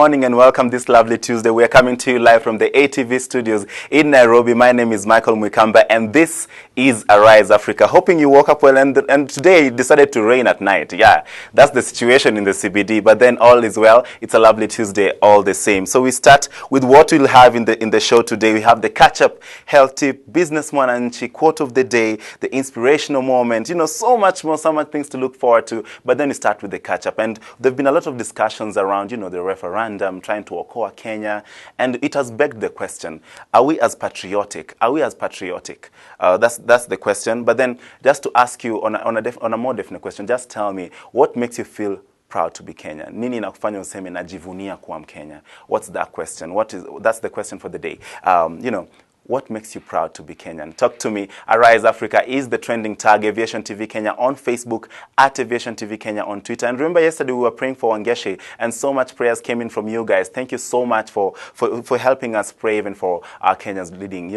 morning and welcome this lovely Tuesday. We are coming to you live from the ATV studios in Nairobi. My name is Michael Mwikamba and this is Arise Africa. Hoping you woke up well and today it decided to rain at night. Yeah, that's the situation in the CBD, but then all is well. It's a lovely Tuesday all the same. So we start with what we'll have in the show today. We have the catch-up, health tip, business Mwananchi, quote of the day, the inspirational moment, so much more, so much things to look forward to. But then we start with the catch-up. And there have been a lot of discussions around, the referendum, trying to okoa Kenya. And it has begged the question, are we as patriotic? Are we as patriotic? That's the question. But then just to ask you on a more definite question, just tell me, what makes you feel proud to be Kenyan? Nini inakufanya useme najivunia kuwa Mkenya? What's that question? That's the question for the day. What makes you proud to be Kenyan? Talk to me. Arise Africa is the trending tag. Aviation TV Kenya on Facebook, at Aviation TV Kenya on Twitter. And remember, yesterday we were praying for Wangeshi, and so much prayers came in from you guys. Thank you so much for helping us pray even for our Kenyans leading,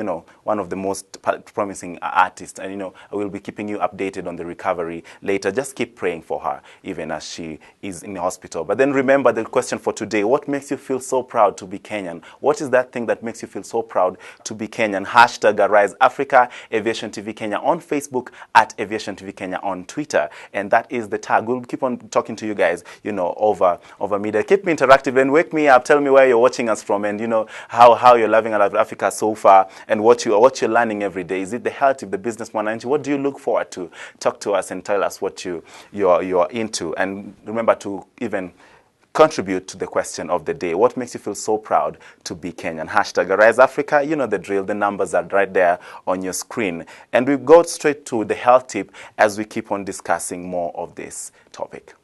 one of the most promising artists. And, we'll be keeping you updated on the recovery later. Just keep praying for her, even as she is in the hospital. But then remember the question for today. What makes you feel so proud to be Kenyan? What is that thing that makes you feel so proud to be Kenyan? Hashtag Arise Africa, Aviation TV Kenya on Facebook, at Aviation TV Kenya on Twitter. And that is the tag. We'll keep on talking to you guys, over media. Keep me interactive and wake me up. Tell me where you're watching us from and, how you're loving Africa so far and what you're learning every day. Is it the health of the business Mwananchi? What do you look forward to? Talk to us and tell us what you're into. And remember to even contribute to the question of the day. What makes you feel so proud to be Kenyan? Hashtag Arise Africa. You know the drill. The numbers are right there on your screen. And we go straight to the health tip as we keep on discussing more of this topic.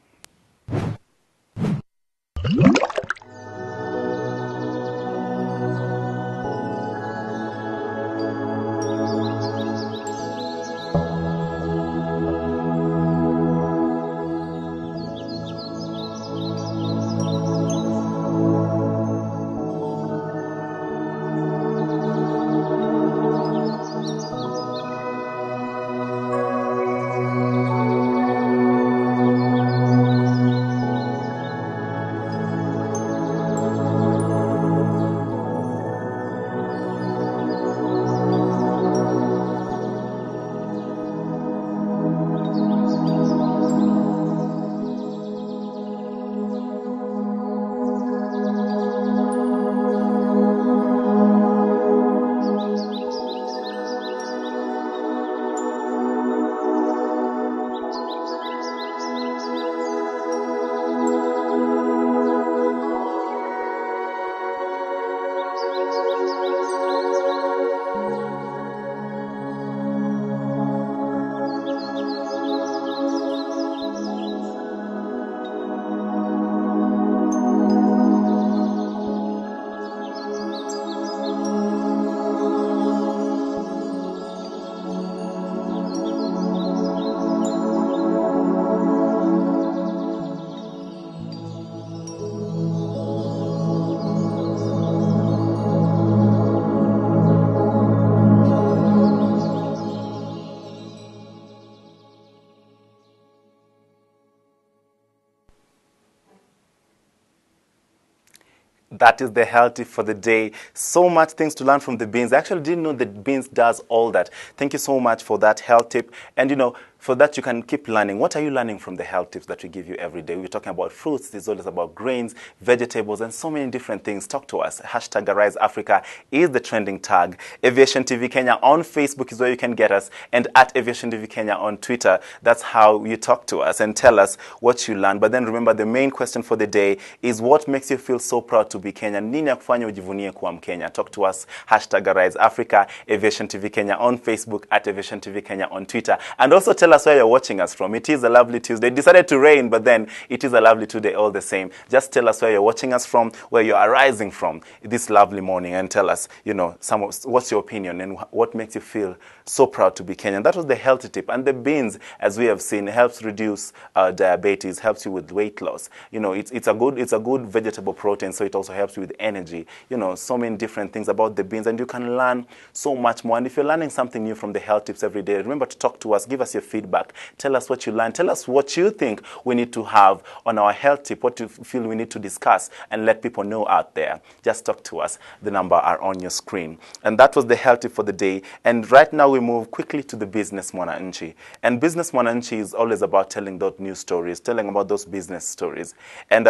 That is the health tip for the day. So much things to learn from the beans. I actually didn't know that beans does all that. Thank you so much for that health tip. And for that you can keep learning. What are you learning from the health tips that we give you every day? We're talking about fruits. This is always about grains, vegetables, and so many different things. Talk to us. Hashtag Arise Africa is the trending tag. Aviation TV Kenya on Facebook is where you can get us. And at Aviation TV Kenya on Twitter, that's how you talk to us and tell us what you learned. But then remember, the main question for the day is what makes you feel so proud to be Kenyan? Nini ya kufanya ujivunie kuwa Mkenya? Talk to us. Hashtag Arise Africa, Aviation TV Kenya on Facebook, at Aviation TV Kenya on Twitter. And also tell us where you're watching us from. It is a lovely Tuesday. It decided to rain, but then it is a lovely Tuesday all the same. Just tell us where you're watching us from, where you're arising from this lovely morning, and tell us, what's your opinion and what makes you feel so proud to be Kenyan. That was the healthy tip. And the beans, as we have seen, helps reduce diabetes, helps you with weight loss. It's a good vegetable protein, so it also helps you with energy. So many different things about the beans, and you can learn so much more. And if you're learning something new from the health tips every day, remember to talk to us, give us your feedback. feedback. Tell us what you learned. Tell us what you think we need to have on our health tip, what you feel we need to discuss, and let people know out there. Just talk to us. The number are on your screen. And that was the health tip for the day. And right now we move quickly to the Business Mwananchi. And Business Mwananchi is always about telling those news stories, telling about those business stories. And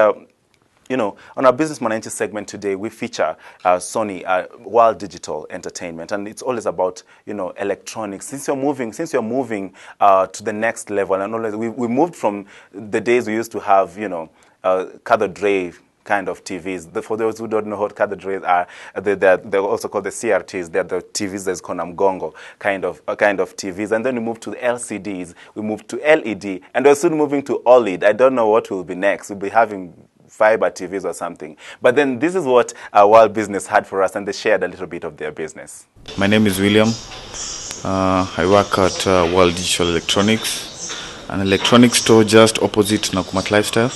you know, on our Business Mwananchi segment today, we feature Sony World Digital Entertainment, and it's always about, you know, electronics. Since you're moving to the next level, and always we moved from the days we used to have, you know, cathode ray kind of TVs. For those who don't know what cathode rays are, they're also called the CRTs. They're the TVs that's called Mgongo kind of TVs. And then we moved to the LCDs. We moved to LED, and we're soon moving to OLED. I don't know what will be next. We'll be having fiber TVs or something. But then this is what World Business had for us, and they shared a little bit of their business. My name is William. I work at World Digital Electronics, an electronics store just opposite Nakumatt Lifestyle.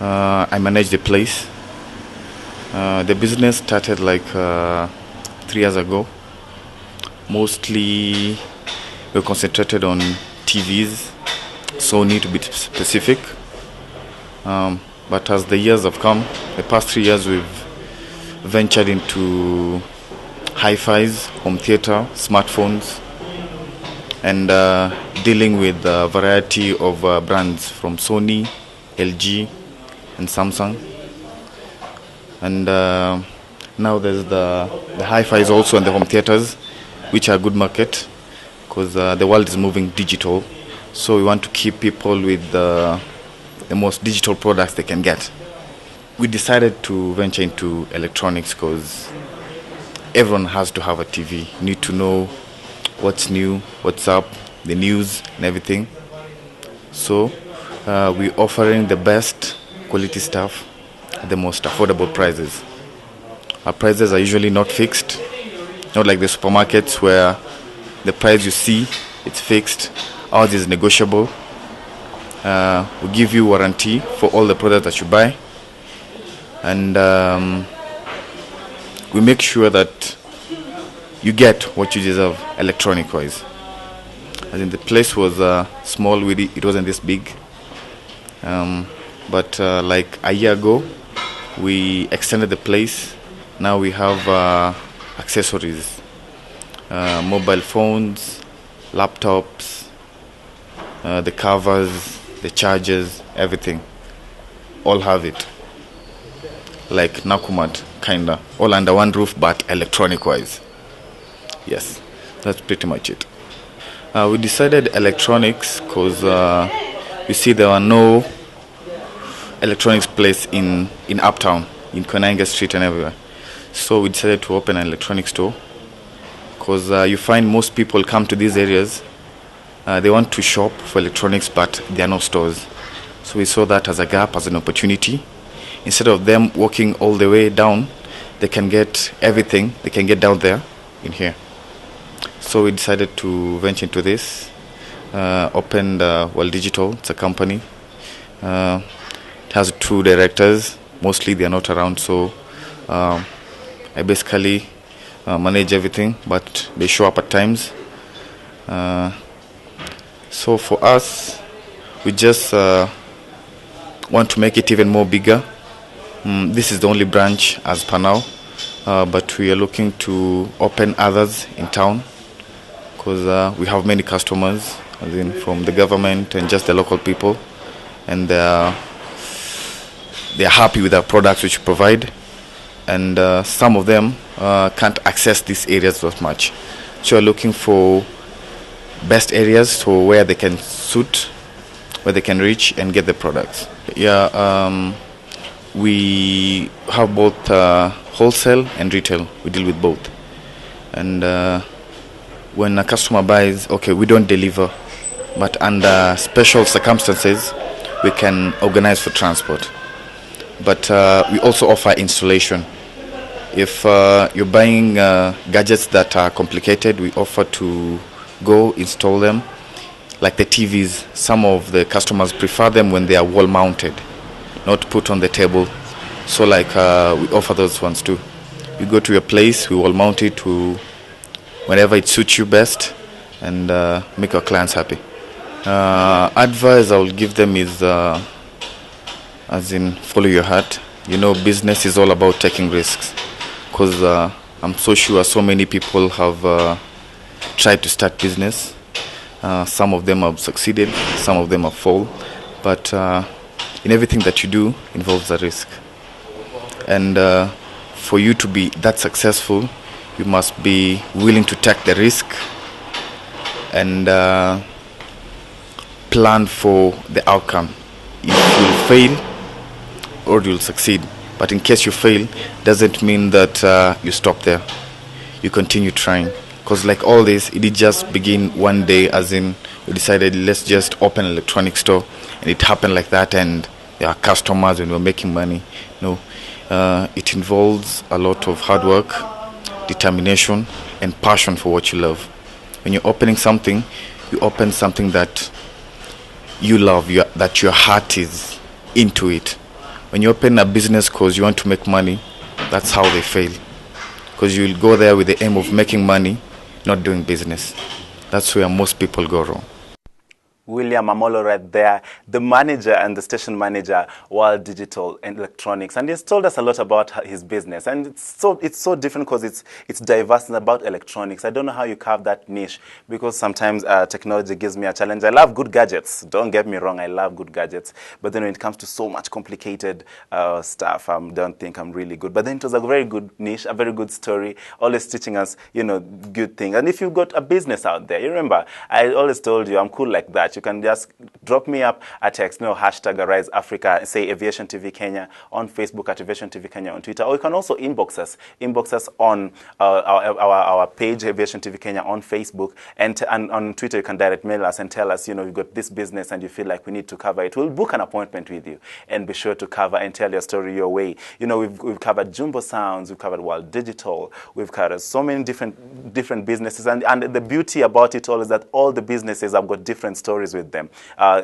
I manage the place. The business started like 3 years ago. Mostly we're concentrated on TVs, Sony to be specific. But as the years have come, the past 3 years we've ventured into hi-fis, home theater, smartphones, and dealing with a variety of brands from Sony, LG, and Samsung. And now there's the hi-fis also and the home theaters, which are a good market because the world is moving digital. So we want to keep people with the most digital products they can get. We decided to venture into electronics because everyone has to have a TV. You need to know what's new, what's up, the news and everything. So we're offering the best quality stuff at the most affordable prices. Our prices are usually not fixed, not like the supermarkets where the price you see, it's fixed. Ours is negotiable. We give you warranty for all the products that you buy, and we make sure that you get what you deserve electronic wise. As in, the place was small, it wasn't this big, but like a year ago we extended the place. Now we have accessories, mobile phones, laptops, the covers, the chargers, everything. All have it. Like Nakumatt, kinda. All under one roof, but electronic-wise. Yes, that's pretty much it. We decided electronics because we see there are no electronics place in Uptown, in Koinange Street and everywhere. So we decided to open an electronics store because you find most people come to these areas. They want to shop for electronics, but there are no stores. So we saw that as a gap, as an opportunity. Instead of them walking all the way down, they can get everything. They can get down there in here. So we decided to venture into this. Opened World Digital. It's a company. It has 2 directors. Mostly they are not around, so I basically manage everything, but they show up at times. So for us, we just want to make it even more bigger. This is the only branch as per now, but we are looking to open others in town because we have many customers, as in from the government and just the local people, and they're happy with our products which we provide, and some of them can't access these areas as much. So we're looking for best areas, so where they can suit, where they can reach and get the products. Yeah, we have both wholesale and retail. We deal with both. And when a customer buys, okay, we don't deliver, but under special circumstances, we can organize for transport. But we also offer installation. If you're buying gadgets that are complicated, we offer to go install them. Like the TVs, some of the customers prefer them when they are wall mounted, not put on the table. So like we offer those ones too. You go to your place, we will mount it to whenever it suits you best, and make our clients happy. Advice I will give them is, as in, follow your heart. You know, business is all about taking risks, because I'm so sure so many people have tried to start business. Some of them have succeeded, some of them have failed, but in everything that you do involves a risk. And for you to be that successful, you must be willing to take the risk and plan for the outcome. If you'll fail or you'll succeed. But in case you fail, doesn't mean that you stop there. You continue trying. Because like all this, it did just begin one day, as in we decided let's just open an electronic store, and it happened like that, and there are customers and we're making money. No, it involves a lot of hard work, determination, and passion for what you love. When you're opening something, you open something that you love, that your heart is into it. When you open a business because you want to make money, that's how they fail. Because you'll go there with the aim of making money, not doing business. That's where most people go wrong. William Amolo right there, the manager and the station manager, World Digital and Electronics, and he's told us a lot about his business, and it's so different because it's diverse and about electronics. I don't know how you carve that niche, because sometimes technology gives me a challenge. I love good gadgets. Don't get me wrong, I love good gadgets, but then when it comes to so much complicated stuff, I don't think I'm really good. But then it was a very good niche, a very good story, always teaching us, you know, good things. And if you've got a business out there, you remember, I always told you I'm cool like that. You can just drop me up a text, hashtag Arise Africa, say Aviation TV Kenya on Facebook, at Aviation TV Kenya on Twitter, or you can also inbox us on our page, Aviation TV Kenya on Facebook, and on Twitter you can direct mail us and tell us, you've got this business and you feel like we need to cover it. We'll book an appointment with you and be sure to cover and tell your story your way. We've covered Jumbo Sounds, we've covered World Digital, we've covered so many different businesses, and the beauty about it all is that all the businesses have got different stories with them.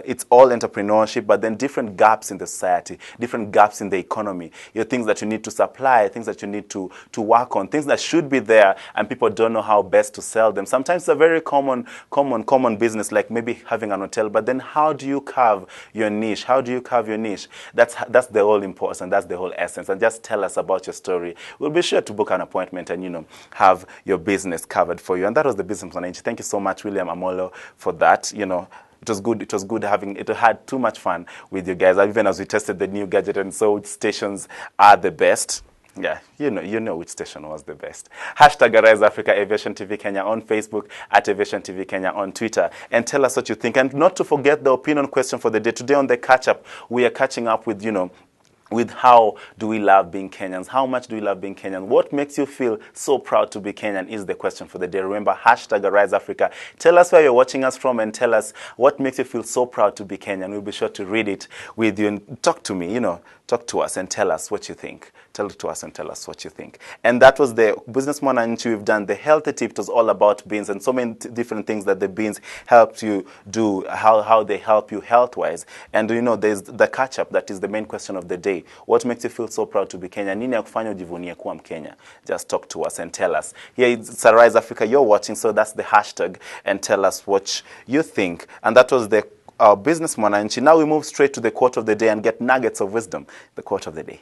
It's all entrepreneurship, but then different gaps in the society, different gaps in the economy. Things that you need to supply, things that you need to work on, things that should be there and people don't know how best to sell them. Sometimes it's a very common business, like maybe having an hotel, but then how do you carve your niche? How do you carve your niche? That's the whole importance, and that's the whole essence. And just tell us about your story. We'll be sure to book an appointment and have your business covered for you. And that was the Business Manager. Thank you so much, William Amolo, for that. It was good. It was good having. It had too much fun with you guys. Even as we tested the new gadget and saw which stations are the best. Yeah, you know which station was the best. Hashtag Arise Africa, Aviation TV Kenya on Facebook, at Aviation TV Kenya on Twitter, and tell us what you think. And not to forget the opinion question for the day. Today on the catch up, we are catching up with with how do we love being Kenyans? How much do we love being Kenyan? What makes you feel so proud to be Kenyan is the question for the day. Remember, hashtag Arise Africa. Tell us where you're watching us from and tell us what makes you feel so proud to be Kenyan. We'll be sure to read it with you and talk to me, talk to us and tell us what you think. Tell it to us and tell us what you think. And that was the Business Manager. We've done the healthy tip. It was all about beans and so many different things that the beans help you do, how they help you health-wise. And there's the catch-up. That is the main question of the day. What makes you feel so proud to be Kenyan? Nini ya kufanya ujivunie kuwa Mkenya? Just talk to us and tell us. Here it's Arise Africa. You're watching, so that's the hashtag. And tell us what you think. And that was the Business Manager. Now we move straight to the quote of the day and get nuggets of wisdom. The quote of the day.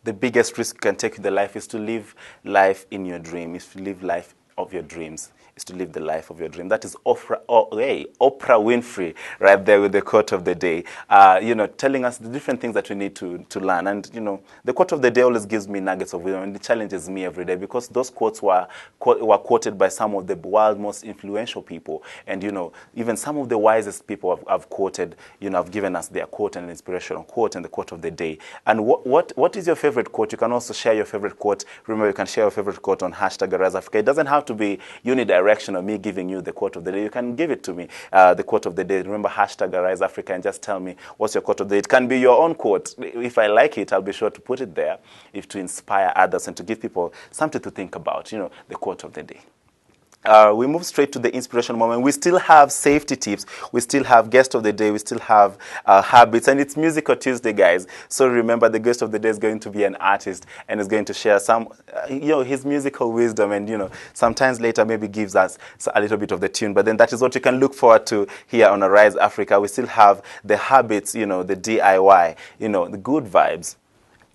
The biggest risk you can take in the life is to live life in your dream, is to live life of your dreams, is to live the life of your dream. That is Oprah Winfrey right there with the quote of the day, telling us the different things that we need to learn. And, the quote of the day always gives me nuggets of wisdom, and it challenges me every day, because those quotes were quoted by some of the world's most influential people. And, even some of the wisest people have quoted, have given us their quote and inspirational quote and the quote of the day. And what is your favorite quote? You can also share your favorite quote. Remember, you can share your favorite quote on hashtag Arise Africa. It doesn't have to to be unidirectional, me giving you the quote of the day. You can give it to me, the quote of the day. Remember, hashtag Arise Africa, and just tell me what's your quote of the day. It can be your own quote. If I like it, I'll be sure to put it there, if to inspire others and to give people something to think about, the quote of the day. We move straight to the inspiration moment. We still have safety tips. We still have guest of the day. We still have habits. And it's Musical Tuesday, guys. So remember, the guest of the day is going to be an artist and is going to share some, his musical wisdom. And, sometimes later maybe gives us a little bit of the tune. But then that is what you can look forward to here on Arise Africa. We still have the habits, the DIY, the good vibes.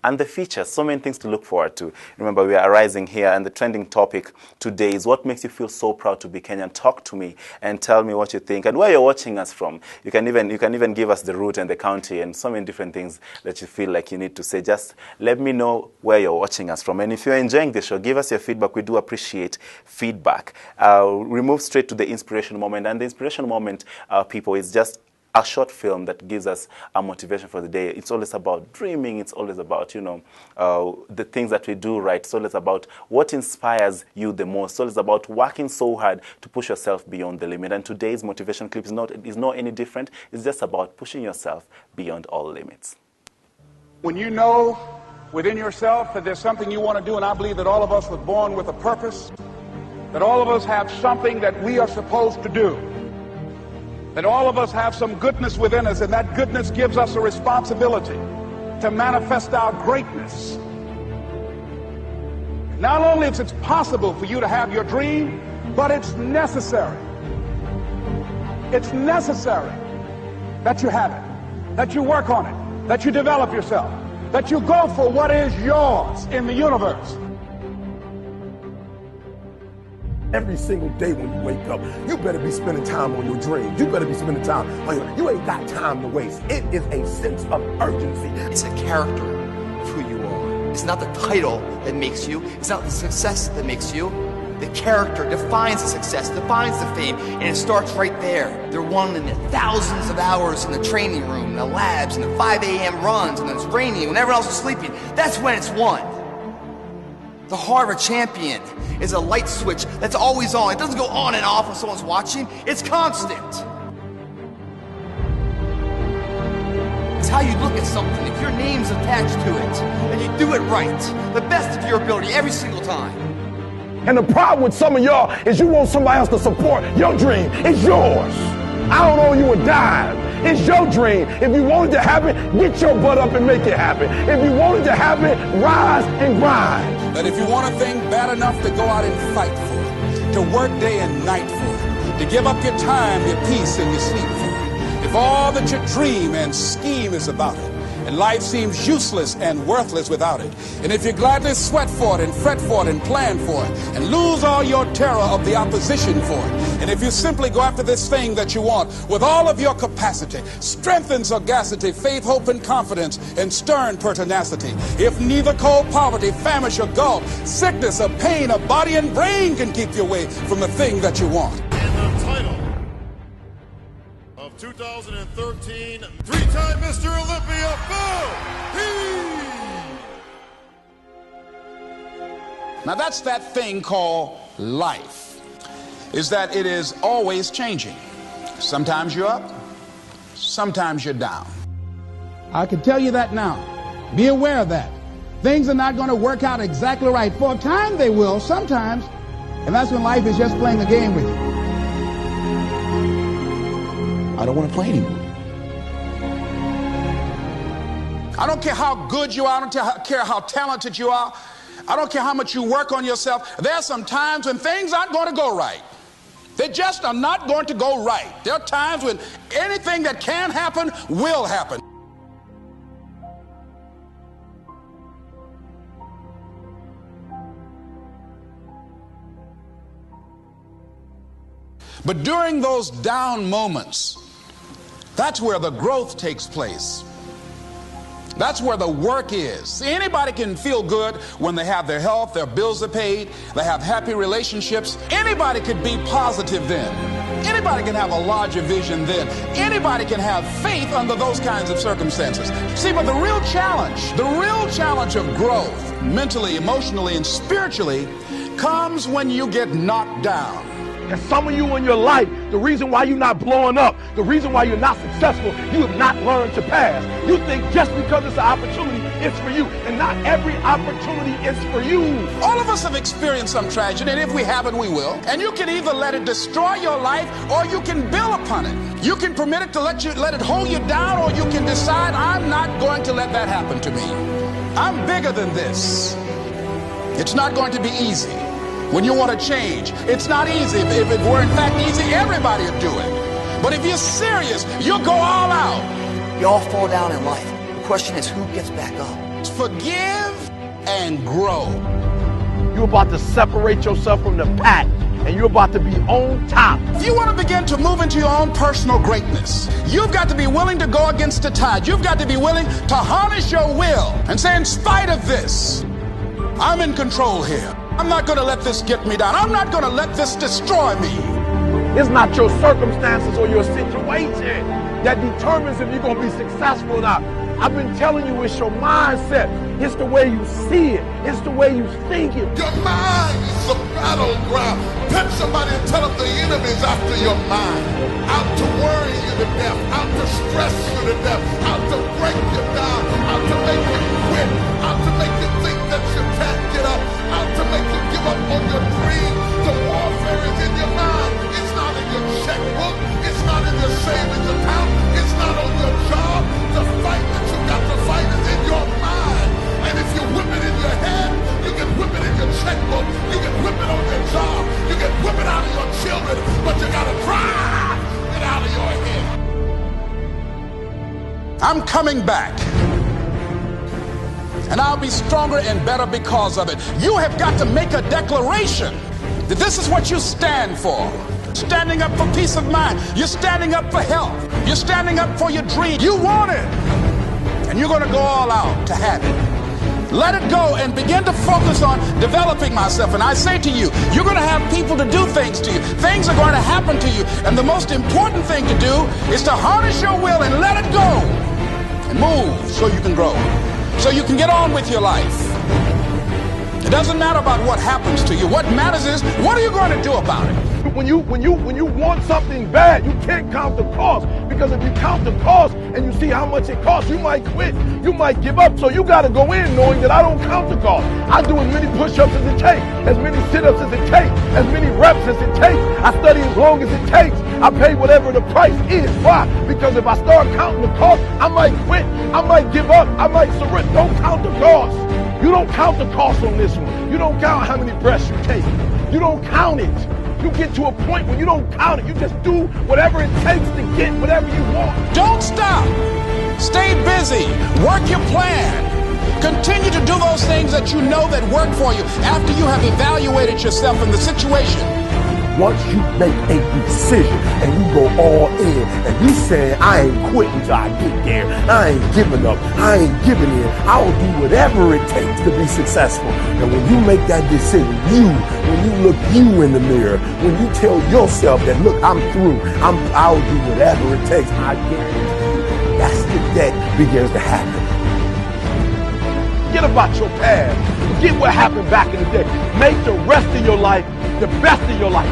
And the features, so many things to look forward to. Remember, we are arising here, and the trending topic today is what makes you feel so proud to be Kenyan. Talk to me and tell me what you think and where you're watching us from. You can even give us the route and the county and so many different things that you feel like you need to say. Just let me know where you're watching us from. And if you're enjoying the show, give us your feedback. We do appreciate feedback. We move straight to the inspiration moment. And the inspiration moment, people, is just a short film that gives us a motivation for the day. It's always about dreaming. It's always about, the things that we do right. It's always about what inspires you the most. It's always about working so hard to push yourself beyond the limit. And today's motivation clip is not any different. It's just about pushing yourself beyond all limits. When you know within yourself that there's something you want to do, and I believe that all of us were born with a purpose, that all of us have something that we are supposed to do, that all of us have some goodness within us, and that goodness gives us a responsibility to manifest our greatness. Not only is it possible for you to have your dream, but it's necessary. It's necessary that you have it, that you work on it, that you develop yourself, that you go for what is yours in the universe. Every single day when you wake up, you better be spending time on your dreams. You better be spending time on you ain't got time to waste. It is a sense of urgency. It's a character of who you are. It's not the title that makes you. It's not the success that makes you. The character defines the success, defines the fame, and it starts right there. They're won in the thousands of hours in the training room, in the labs, in the 5 a.m. runs, and it's raining, when everyone else is sleeping. That's when it's won. The heart of a champion is a light switch that's always on. It doesn't go on and off when someone's watching. It's constant. It's how you look at something. If your name's attached to it, and you do it right, the best of your ability every single time. And the problem with some of y'all is you want somebody else to support your dream. It's yours. I don't owe you a dime. It's your dream. If you want it to happen, get your butt up and make it happen. If you want it to happen, rise and grind. That if you want a thing bad enough to go out and fight for it, to work day and night for it, to give up your time, your peace, and your sleep for it, if all that you dream and scheme is about it, and life seems useless and worthless without it, and if you gladly sweat for it and fret for it and plan for it and lose all your terror of the opposition for it, and if you simply go after this thing that you want with all of your capacity, strength and sagacity, faith, hope, and confidence, and stern pertinacity, if neither cold poverty, famish, or gulf, sickness, or pain, or body and brain can keep you away from the thing that you want. And the title of 2013, three-time Mr. Olympia, Phil Heath! Now that's that thing called life, is that it is always changing. Sometimes you're up, sometimes you're down. I can tell you that now. Be aware of that. Things are not going to work out exactly right. For a time they will, sometimes. And that's when life is just playing a game with you. I don't want to play anymore. I don't care how good you are. I don't care how talented you are. I don't care how much you work on yourself. There are some times when things aren't going to go right. They just are not going to go right. There are times when anything that can happen will happen. But during those down moments, that's where the growth takes place. That's where the work is. See, anybody can feel good when they have their health, their bills are paid, they have happy relationships. Anybody could be positive then. Anybody can have a larger vision then. Anybody can have faith under those kinds of circumstances. See, but the real challenge of growth, mentally, emotionally, and spiritually, comes when you get knocked down. And some of you in your life, the reason why you're not blowing up, the reason why you're not successful, you have not learned to pass. You think just because it's an opportunity, it's for you. And not every opportunity is for you. All of us have experienced some tragedy, and if we haven't, we will. And you can either let it destroy your life, or you can build upon it. You can permit it to let it hold you down, or you can decide, I'm not going to let that happen to me. I'm bigger than this. It's not going to be easy. When you want to change, it's not easy. If it were in fact easy, everybody would do it. But if you're serious, you'll go all out. We all fall down in life. The question is, who gets back up? Forgive and grow. You're about to separate yourself from the pack, and you're about to be on top. If you want to begin to move into your own personal greatness, you've got to be willing to go against the tide. You've got to be willing to harness your will and say, in spite of this, I'm in control here. I'm not going to let this get me down. I'm not going to let this destroy me. It's not your circumstances or your situation that determines if you're going to be successful or not. I've been telling you, it's your mindset. It's the way you see it. It's the way you think it. Your mind is the battleground. Touch somebody and tell them the enemy's after your mind. Out to worry you to death. Out to stress you to death. Out to break you down. Out to make you quit. Out to make you think that you can't get up. Out to make you give up on your dream. The warfare is in your mind. It's not in your checkbook. It's not in your savings account. It's not on your job. The fight that you got to fight is in your mind. And if you whip it in your head, you can whip it in your checkbook. You can whip it on your job. You can whip it out of your children. But you got to drive it out of your head. I'm coming back. And I'll be stronger and better because of it. You have got to make a declaration that this is what you stand for. Standing up for peace of mind. You're standing up for health. You're standing up for your dream. You want it. And you're going to go all out to have it. Let it go and begin to focus on developing myself. And I say to you, you're going to have people to do things to you. Things are going to happen to you. And the most important thing to do is to harness your will and let it go. And move so you can grow. So you can get on with your life. It doesn't matter about what happens to you. What matters is, what are you going to do about it? When you want something bad, you can't count the cost. Because if you count the cost and you see how much it costs, you might quit. You might give up. So you got to go in knowing that I don't count the cost. I do as many push-ups as it takes, as many sit-ups as it takes, as many reps as it takes. I study as long as it takes. I pay whatever the price is. Why? Because if I start counting the cost, I might quit. I might give up. I might surrender. Don't count the cost. You don't count the cost on this one. You don't count how many breaths you take. You don't count it. You get to a point where you don't count it. You just do whatever it takes to get whatever you want. Don't stop. Stay busy. Work your plan. Continue to do those things that you know that work for you after you have evaluated yourself in the situation. Once you make a decision and you go all in and you say, I ain't quitting till I get there. I ain't giving up. I ain't giving in. I will do whatever it takes to be successful. And when you make that decision, when you look you in the mirror, when you tell yourself that, look, I'm through. I'll do whatever it takes. I guarantee you, that's the day begins to happen. Forget about your past. Forget what happened back in the day. Make the rest of your life the best of your life.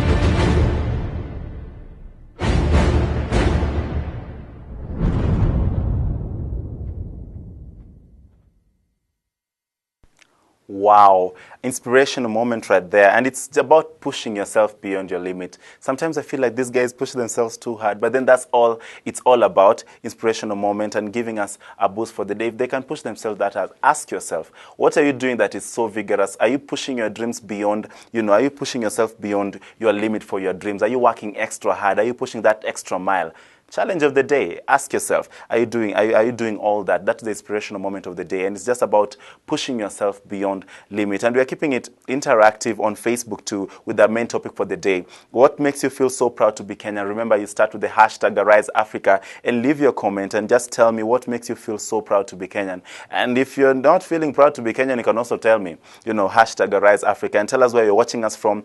Wow, inspirational moment right there. And it's about pushing yourself beyond your limit. Sometimes I feel like these guys push themselves too hard, but then that's all it's all about, inspirational moment and giving us a boost for the day. If they can push themselves that hard, ask yourself, what are you doing that is so vigorous? Are you pushing your dreams beyond, are you pushing yourself beyond your limit for your dreams? Are you working extra hard? Are you pushing that extra mile? Challenge of the day. Ask yourself, are you doing all that? That's the inspirational moment of the day. And it's just about pushing yourself beyond limit. And we are keeping it interactive on Facebook too with the main topic for the day. What makes you feel so proud to be Kenyan? Remember, you start with the hashtag Arise Africa and leave your comment and just tell me what makes you feel so proud to be Kenyan. And if you're not feeling proud to be Kenyan, you can also tell me, hashtag Arise Africa and tell us where you're watching us from.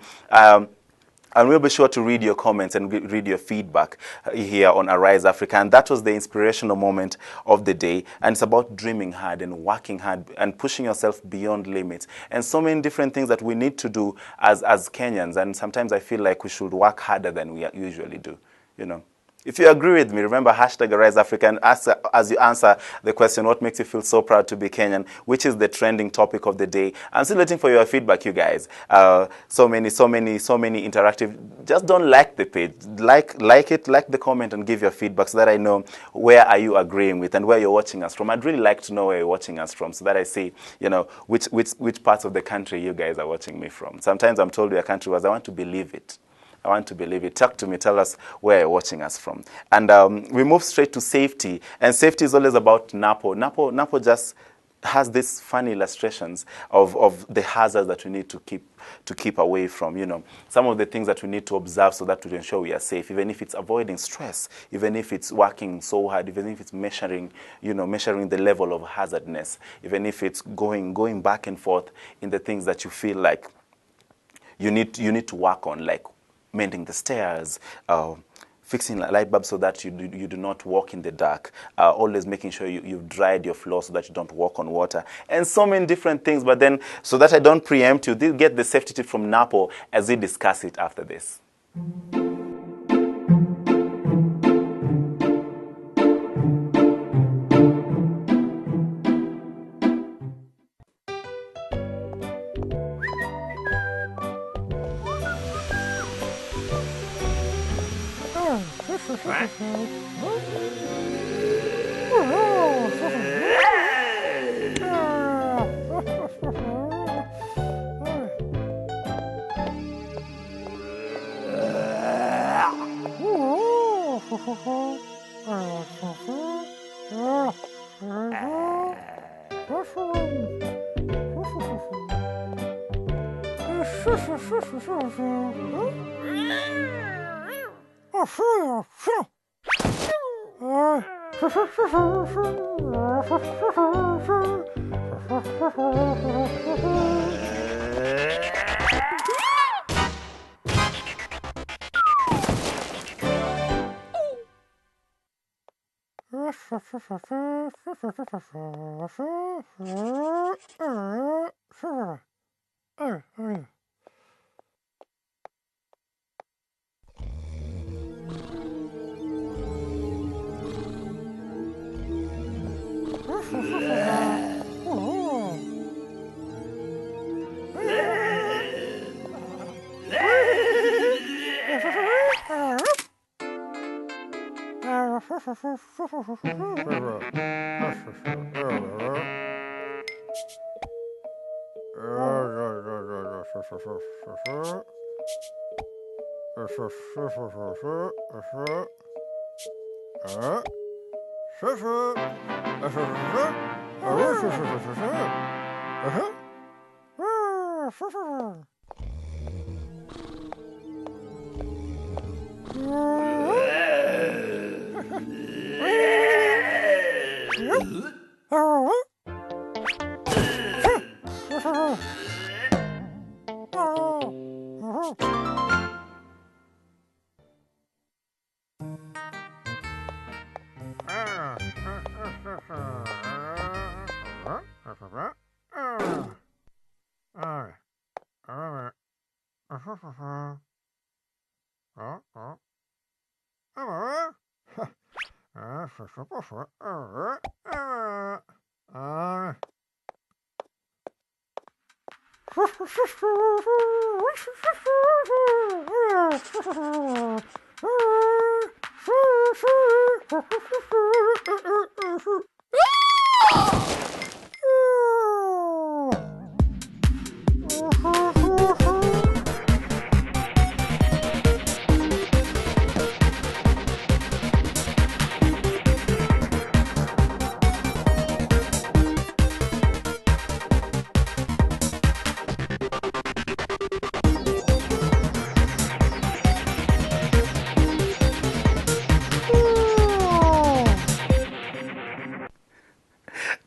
And we'll be sure to read your comments and read your feedback here on Arise Africa. And that was the inspirational moment of the day. And it's about dreaming hard and working hard and pushing yourself beyond limits. And so many different things that we need to do as Kenyans. And sometimes I feel like we should work harder than we usually do, you know. If you agree with me, remember hashtag Arise Africa, and as you answer the question, what makes you feel so proud to be Kenyan, which is the trending topic of the day. I'm still waiting for your feedback, you guys. So many interactive. Just don't like the page. Like it, like the comment, and give your feedback so that I know where are you agreeing with and where you're watching us from. I'd really like to know where you're watching us from so that I see, you know, which parts of the country you guys are watching me from. Sometimes I'm told your country was, I want to believe it. I want to believe it. Talk to me. Tell us where you're watching us from. And we move straight to safety. And safety is always about NAPO. NAPO just has these funny illustrations of the hazards that we need to keep away from. You know, some of the things that we need to observe so that we ensure we are safe. Even if it's avoiding stress, even if it's working so hard, even if it's measuring the level of hazardness, even if it's going back and forth in the things that you feel like you need to work on, like mending the stairs, fixing light bulbs so that you do not walk in the dark, always making sure you've dried your floor so that you don't walk on water, and so many different things. But then, so that I don't preempt you, get the safety tip from NAPO as we discuss it after this.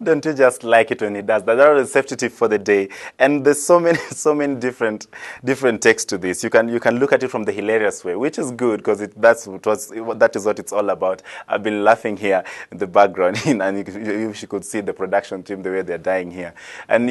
Don't you just like it when it does that? That is the safety tip for the day. And there's so many different takes to this. You can look at it from the hilarious way, which is good because that is what it's all about. I've been laughing here in the background, and you could see the production team the way they're dying here. And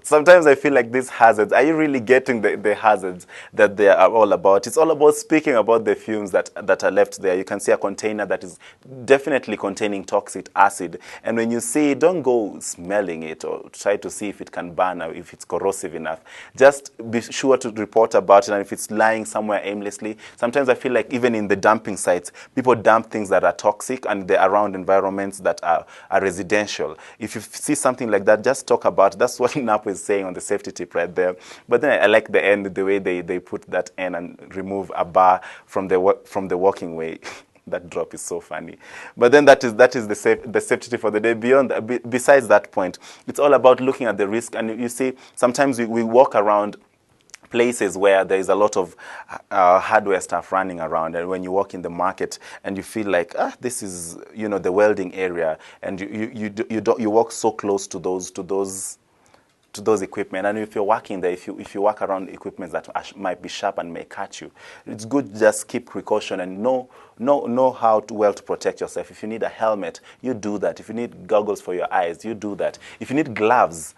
sometimes I feel like these hazards. Are you really getting the hazards that they are all about? It's all about speaking about the fumes that are left there. You can see a container that is definitely containing toxic acid, and when you see it, don't go smelling it or try to see if it can burn or if it's corrosive enough. Just be sure to report about it, and if it's lying somewhere aimlessly. Sometimes I feel like even in the dumping sites, people dump things that are toxic and they're around environments that are residential. If you see something like that, just talk about it. That's what NAPO is saying on the safety tip right there. But then I like the end, the way they put that end and remove a bar from the walking way. That drop is so funny. But then that is the safety tip for the day. Besides that point, it's all about looking at the risk. And you see, sometimes we walk around places where there is a lot of hardware stuff running around, and when you walk in the market and you feel like this is the welding area, and you walk so close to those equipment, and if you're working there, if you walk around equipment that might be sharp and may catch you, it's good to just keep precaution and know how to protect yourself. If you need a helmet, you do that. If you need goggles for your eyes, you do that. If you need gloves,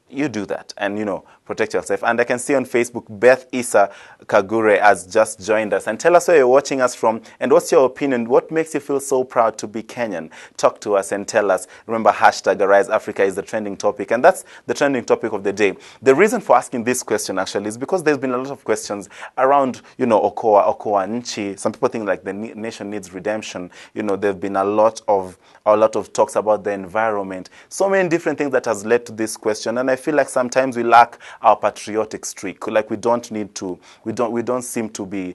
you do that, and protect yourself. And I can see on Facebook, Beth Isa Kagure has just joined us. And tell us where you're watching us from, and what's your opinion? What makes you feel so proud to be Kenyan? Talk to us and tell us. Remember, hashtag Arise Africa is the trending topic, and that's the trending topic of the day. The reason for asking this question actually is because there's been a lot of questions around, Okoa Nchi. Some people think like the nation needs redemption. There've been a lot of talks about the environment. So many different things that has led to this question, and I feel like sometimes we lack our patriotic streak. Like we don't seem to be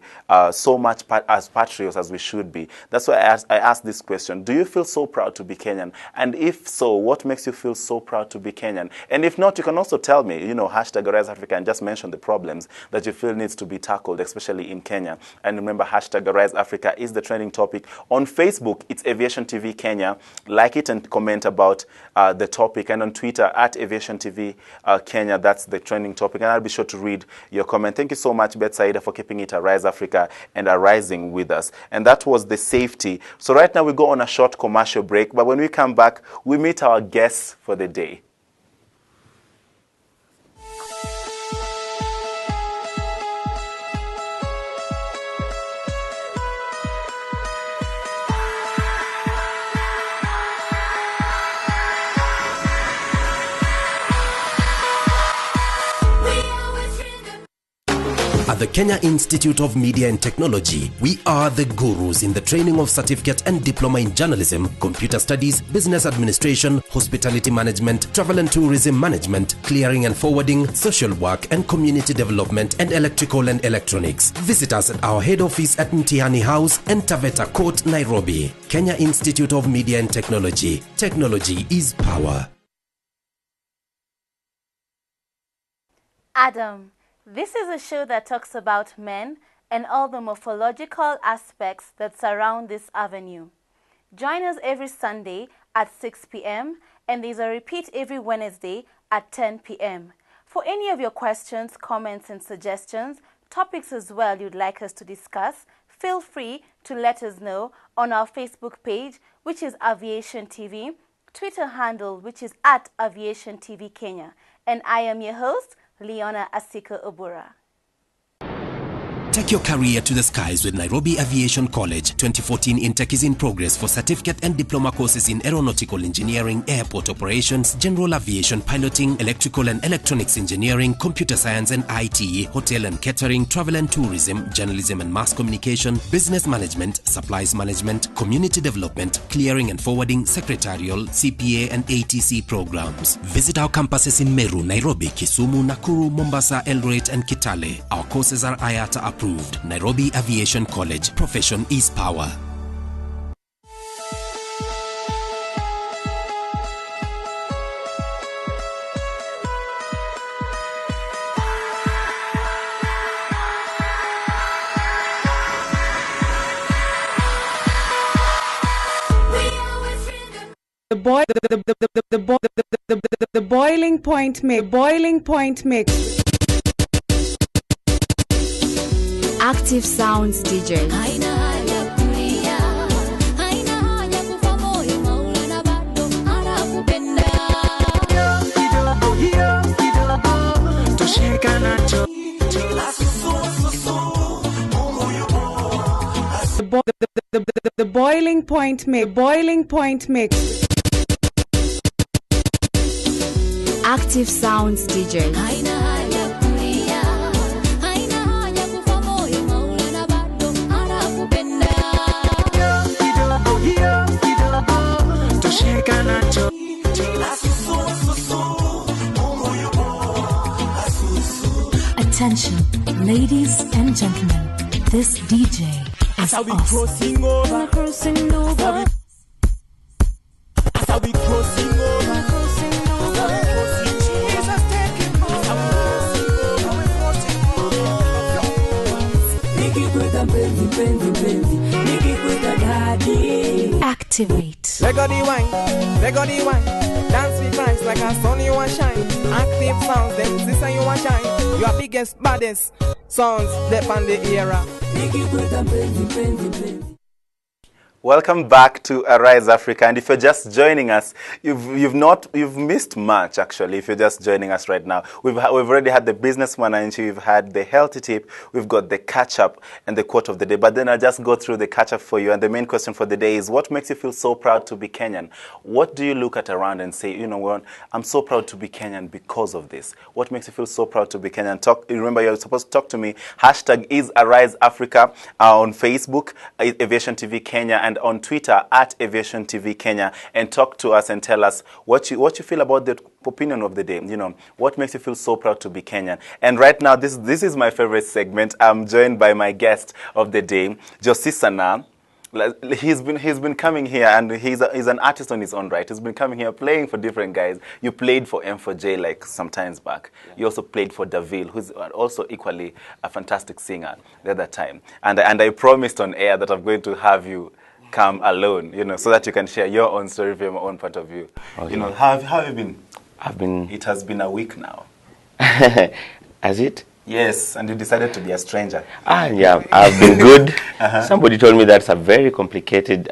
so much as patriots as we should be. That's why I asked this question: do you feel so proud to be Kenyan? And if so, what makes you feel so proud to be Kenyan? And if not, you can also tell me, hashtag Arise Africa, and just mention the problems that you feel needs to be tackled, especially in Kenya. And remember, hashtag Arise Africa is the trending topic. On Facebook, it's Aviation TV Kenya. Like it and comment about the topic. And on Twitter, at Aviation TV Kenya, that's the trending topic, and I'll be sure to read your comment. Thank you so much, Betsaida, for keeping it Arise Africa and arising with us. And that was the safety. So right now we go on a short commercial break, but when we come back, we meet our guests for the day. At the Kenya Institute of Media and Technology, we are the gurus in the training of certificate and diploma in journalism, computer studies, business administration, hospitality management, travel and tourism management, clearing and forwarding, social work and community development, and electrical and electronics. Visit us at our head office at Mtihani House and Taveta Court, Nairobi. Kenya Institute of Media and Technology. Technology is power. Adam. This is a show that talks about men and all the morphological aspects that surround this avenue. Join us every Sunday at 6 p.m. and there's a repeat every Wednesday at 10 p.m. For any of your questions, comments, and suggestions, topics as well you'd like us to discuss, feel free to let us know on our Facebook page, which is Aviation TV, Twitter handle, which is at Aviation TV Kenya. And I am your host, Leona Asika Obura. Take your career to the skies with Nairobi Aviation College. 2014 intake is in progress for certificate and diploma courses in aeronautical engineering, airport operations, general aviation piloting, electrical and electronics engineering, computer science and IT, hotel and catering, travel and tourism, journalism and mass communication, business management, supplies management, community development, clearing and forwarding, secretarial, CPA and ATC programs. Visit our campuses in Meru, Nairobi, Kisumu, Nakuru, Mombasa, Eldoret and Kitale. Our courses are IATA approved. Nairobi Aviation College. Profession is power. boiling point mix. Active Sounds DJ. The boiling point mix. Active Sounds DJ. Attention, ladies and gentlemen, this DJ is As we awesome. crossing over, Crossing over. as we crossing over, Jesus taking over. Make it with a baby, make it with a daddy. Activate. Let go the wine, dance with Christ like a sun you want shine. Active Sounds, them sister you want shine. Your biggest, baddest sounds, they on the era. Make it with a baby. Welcome back to Arise Africa, and if you're just joining us, you've missed much actually. If you're just joining us right now, we've already had the business manager, we've had the healthy tip, we've got the catch up and the quote of the day. But then I'll just go through the catch up for you, and the main question for the day is: what makes you feel so proud to be Kenyan? What do you look at around and say, you know what, I'm so proud to be Kenyan because of this? What makes you feel so proud to be Kenyan? Remember, you're supposed to talk to me. Hashtag is Arise Africa on Facebook, Aviation TV Kenya, and on Twitter at Aviation TV Kenya, and talk to us and tell us what you feel about the opinion of the day. You know, what makes you feel so proud to be Kenyan? And right now, this is my favorite segment. I'm joined by my guest of the day, Josie Sana. He's been coming here, and he's an artist on his own right. He's been coming here playing for different guys. You played for M4J like some times back. Yeah. You also played for Davil, who's also equally a fantastic singer the other time. And I promised on air that I'm going to have you come alone, you know, so that you can share your own story from your own point of view. Okay. You know, how have you been? I've been... It has been a week now. Has it? Yes, and you decided to be a stranger. Yeah, I've been good. Somebody told me that's a very complicated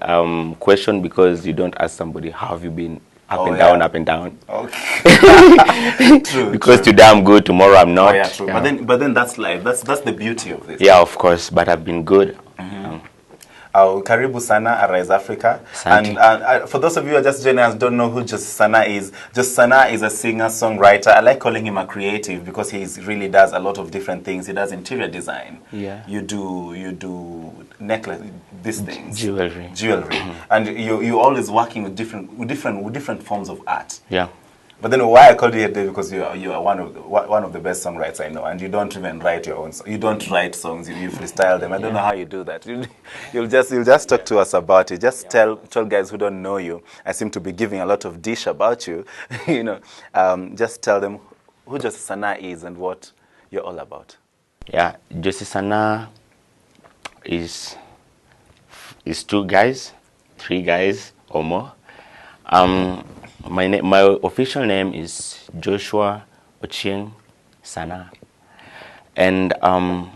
question, because you don't ask somebody, how have you been? Up and down. Okay. True. Because true. Today I'm good, tomorrow I'm not. Oh, yeah, true. Yeah. But then that's life. That's the beauty of this. Yeah, of course. But I've been good. Karibu Sana, Arise Africa. And for those of you who are just joining us, don't know who Josie Sana is. Josie Sana is a singer-songwriter. I like calling him a creative because he really does a lot of different things. He does interior design. Yeah. You do necklace, these things. Jewelry. And you're always working with different forms of art. Yeah. But then why I called you here today, because you are one of the best songwriters I know, and you don't even write your own. You don't write songs. You freestyle them. I don't know how you do that. You'll just talk to us about it. Just tell guys who don't know you. I seem to be giving a lot of dish about you. You know, just tell them who Josie Sana is and what you're all about. Yeah, Josie Sana is 2 guys, 3 guys or more. My official name is Joshua Ochieng Sana, and I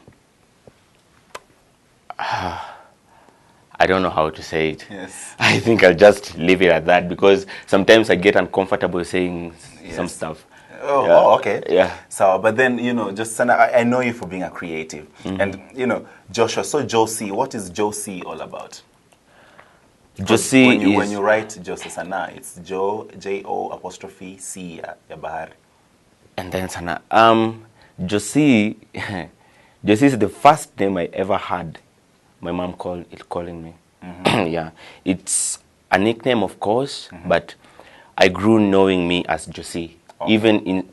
don't know how to say it. Yes. I think I'll just leave it at that, because sometimes I get uncomfortable saying some stuff. Oh, okay. Yeah. So, but then, you know, just Sana, I know you for being a creative, and you know, Joshua. So Josie, what is Josie all about? Josie when you write Josie Sana, it's J-O''C Bahari. And then Sana. Josie is the first name I ever had. My mom calling me. Yeah, it's a nickname, of course, but I grew knowing me as Josie. Okay. Even in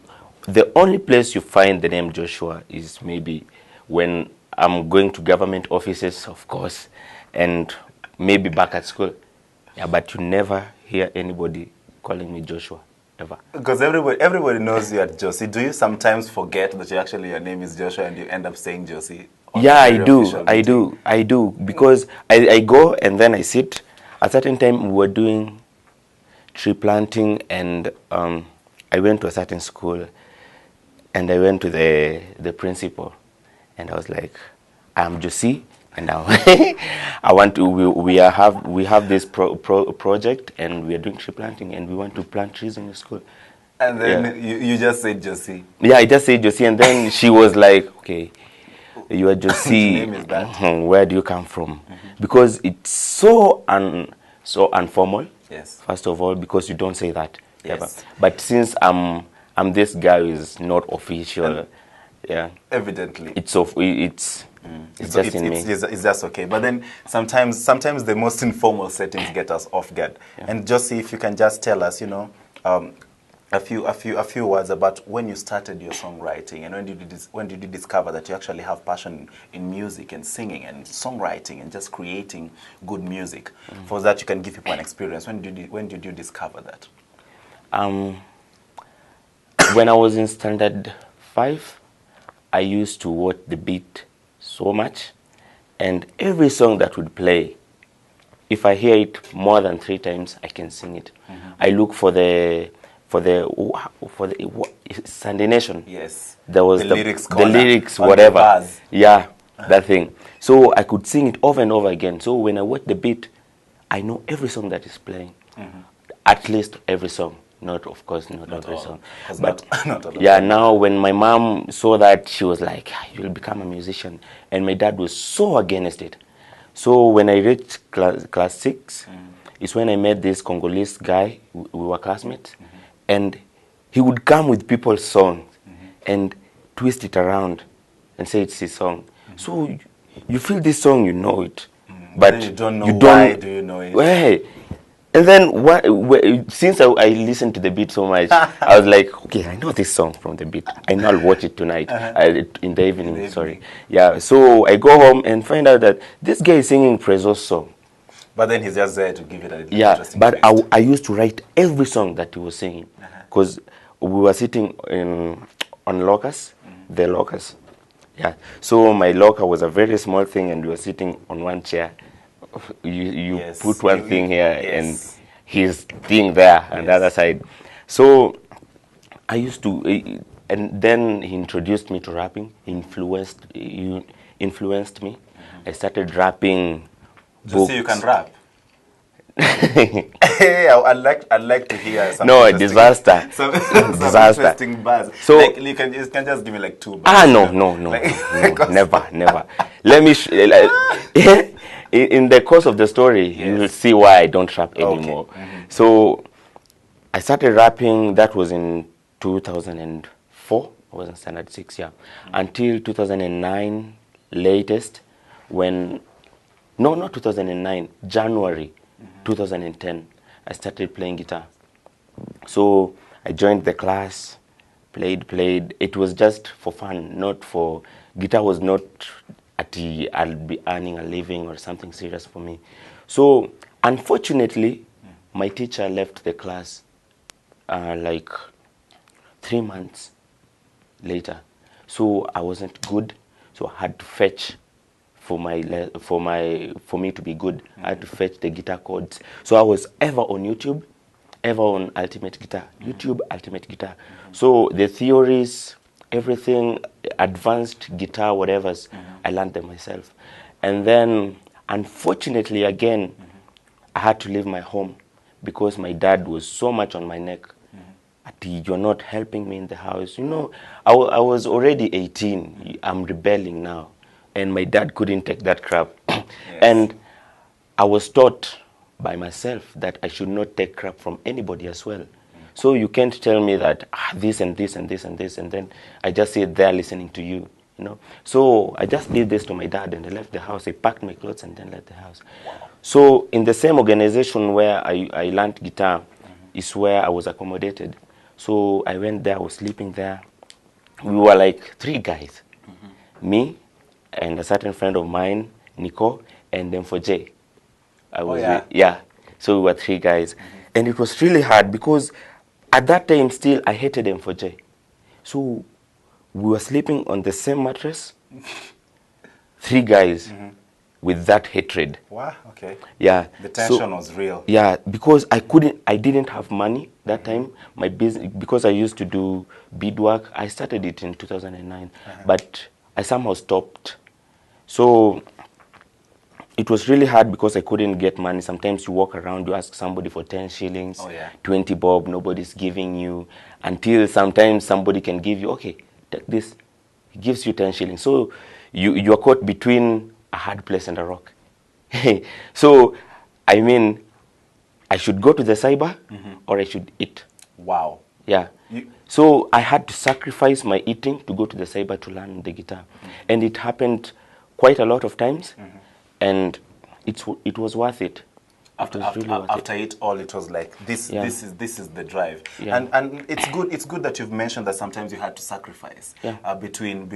the only place you find the name Joshua is maybe when I'm going to government offices, of course, and maybe back at school. Yeah, but you never hear anybody calling me Joshua, ever. Because everybody knows you at Josie. Do you sometimes forget that your name is Joshua and you end up saying Josie? Yeah, I do. Because I go and then I sit. At a certain time we were doing tree planting, and I went to a certain school, and I went to the principal, and I was like, I'm Josie, and I want to. We have this project, and we are doing tree planting, and we want to plant trees in the school. And then you just said Josie. Yeah, I just said Josie, and then she was like, okay, you are Josie. Name is that? Where do you come from? Because it's so informal. Yes. First of all, because you don't say that Yes. ever. But since I'm this guy who is not official, yeah. Evidently. It's just in me. It's just okay. But then sometimes the most informal settings get us off guard. Yeah. And just see if you can just tell us, a few words about when you started your songwriting, and when did you discover that you actually have passion in music and singing and songwriting and just creating good music. For that, you can give people an experience. When did you discover that? When I was in standard 5, I used to watch the beat so much, and every song that would play, if I hear it more than 3 times, I can sing it. I look for the Sunday Nation. Yes. There was the lyrics, whatever. Bars. Yeah, that thing. So I could sing it over and over again. So when I watch the beat, I know every song that is playing. At least every song. Not, of course, not every song. But not all yeah, now when my mom saw that, she was like, you'll become a musician. And my dad was so against it. So when I reached class 6, is when I met this Congolese guy. We were classmates. And he would come with people's songs and twist it around and say it's his song. So you feel this song, you know it. But you don't know why do you know it. Well, and then since I listened to the beat so much, I was like, okay, I know this song from the beat. I know I'll watch it tonight, in the evening, sorry. Yeah, so I go home and find out that this guy is singing Prezo's song. But then he's just there to give it a interesting but I used to write every song that he was singing. Because we were sitting on lockers, the lockers. Yeah. So my locker was a very small thing, and we were sitting on one chair. You put one thing here, and his thing there on the other side. So I used to, and then he introduced me to rapping. He influenced me. I started rapping. Just so you can rap. Hey, I'd like to hear some. No, disaster. Some disaster. Interesting bars. So like, you can just give me like 2 bars. No, never. Let me. In the course of the story, you will see why I don't rap anymore. So I started rapping. That was in 2004. I was in standard 6, yeah. Until 2009, latest, when. No, not 2009, January 2010, I started playing guitar. So I joined the class, played. It was just for fun, not for, guitar was not I'll be earning a living or something serious for me. So unfortunately, my teacher left the class like 3 months later. So I wasn't good, so I had to fetch. For me to be good, I had to fetch the guitar chords. So I was ever on YouTube, ever on Ultimate Guitar. YouTube, Ultimate Guitar. So the theories, everything, advanced guitar, whatever's, I learned them myself. And then, unfortunately, again, I had to leave my home because my dad was so much on my neck. You're not helping me in the house. You know, I was already 18. I'm rebelling now. And my dad couldn't take that crap. And I was taught by myself that I should not take crap from anybody as well. So you can't tell me that this and this and this and this, and then I just sit there listening to you, you know. So I just did this to my dad, and I left the house. I packed my clothes and then left the house. So in the same organization where I learned guitar is where I was accommodated. So I went there, I was sleeping there. We were like 3 guys. Me, and a certain friend of mine, Nico, and then for Jay. So we were 3 guys. And it was really hard because at that time still I hated M4J. So we were sleeping on the same mattress, 3 guys. with that hatred. Wow, okay. Yeah. The tension was real. Yeah, because I didn't have money that time. My business, because I used to do beadwork, I started it in 2009, but I somehow stopped. So it was really hard because I couldn't get money. Sometimes you walk around, you ask somebody for 10 shillings, 20 bob, nobody's giving you, until sometimes somebody can give you, okay, take this, he gives you 10 shillings. So you're caught between a hard place and a rock. So, I mean, I should go to the cyber or I should eat. Wow. Yeah. So I had to sacrifice my eating to go to the cyber to learn the guitar. And it happened quite a lot of times. And it was worth it. After it all, it was like this is the drive. Yeah. And it's good that you've mentioned that sometimes you had to sacrifice between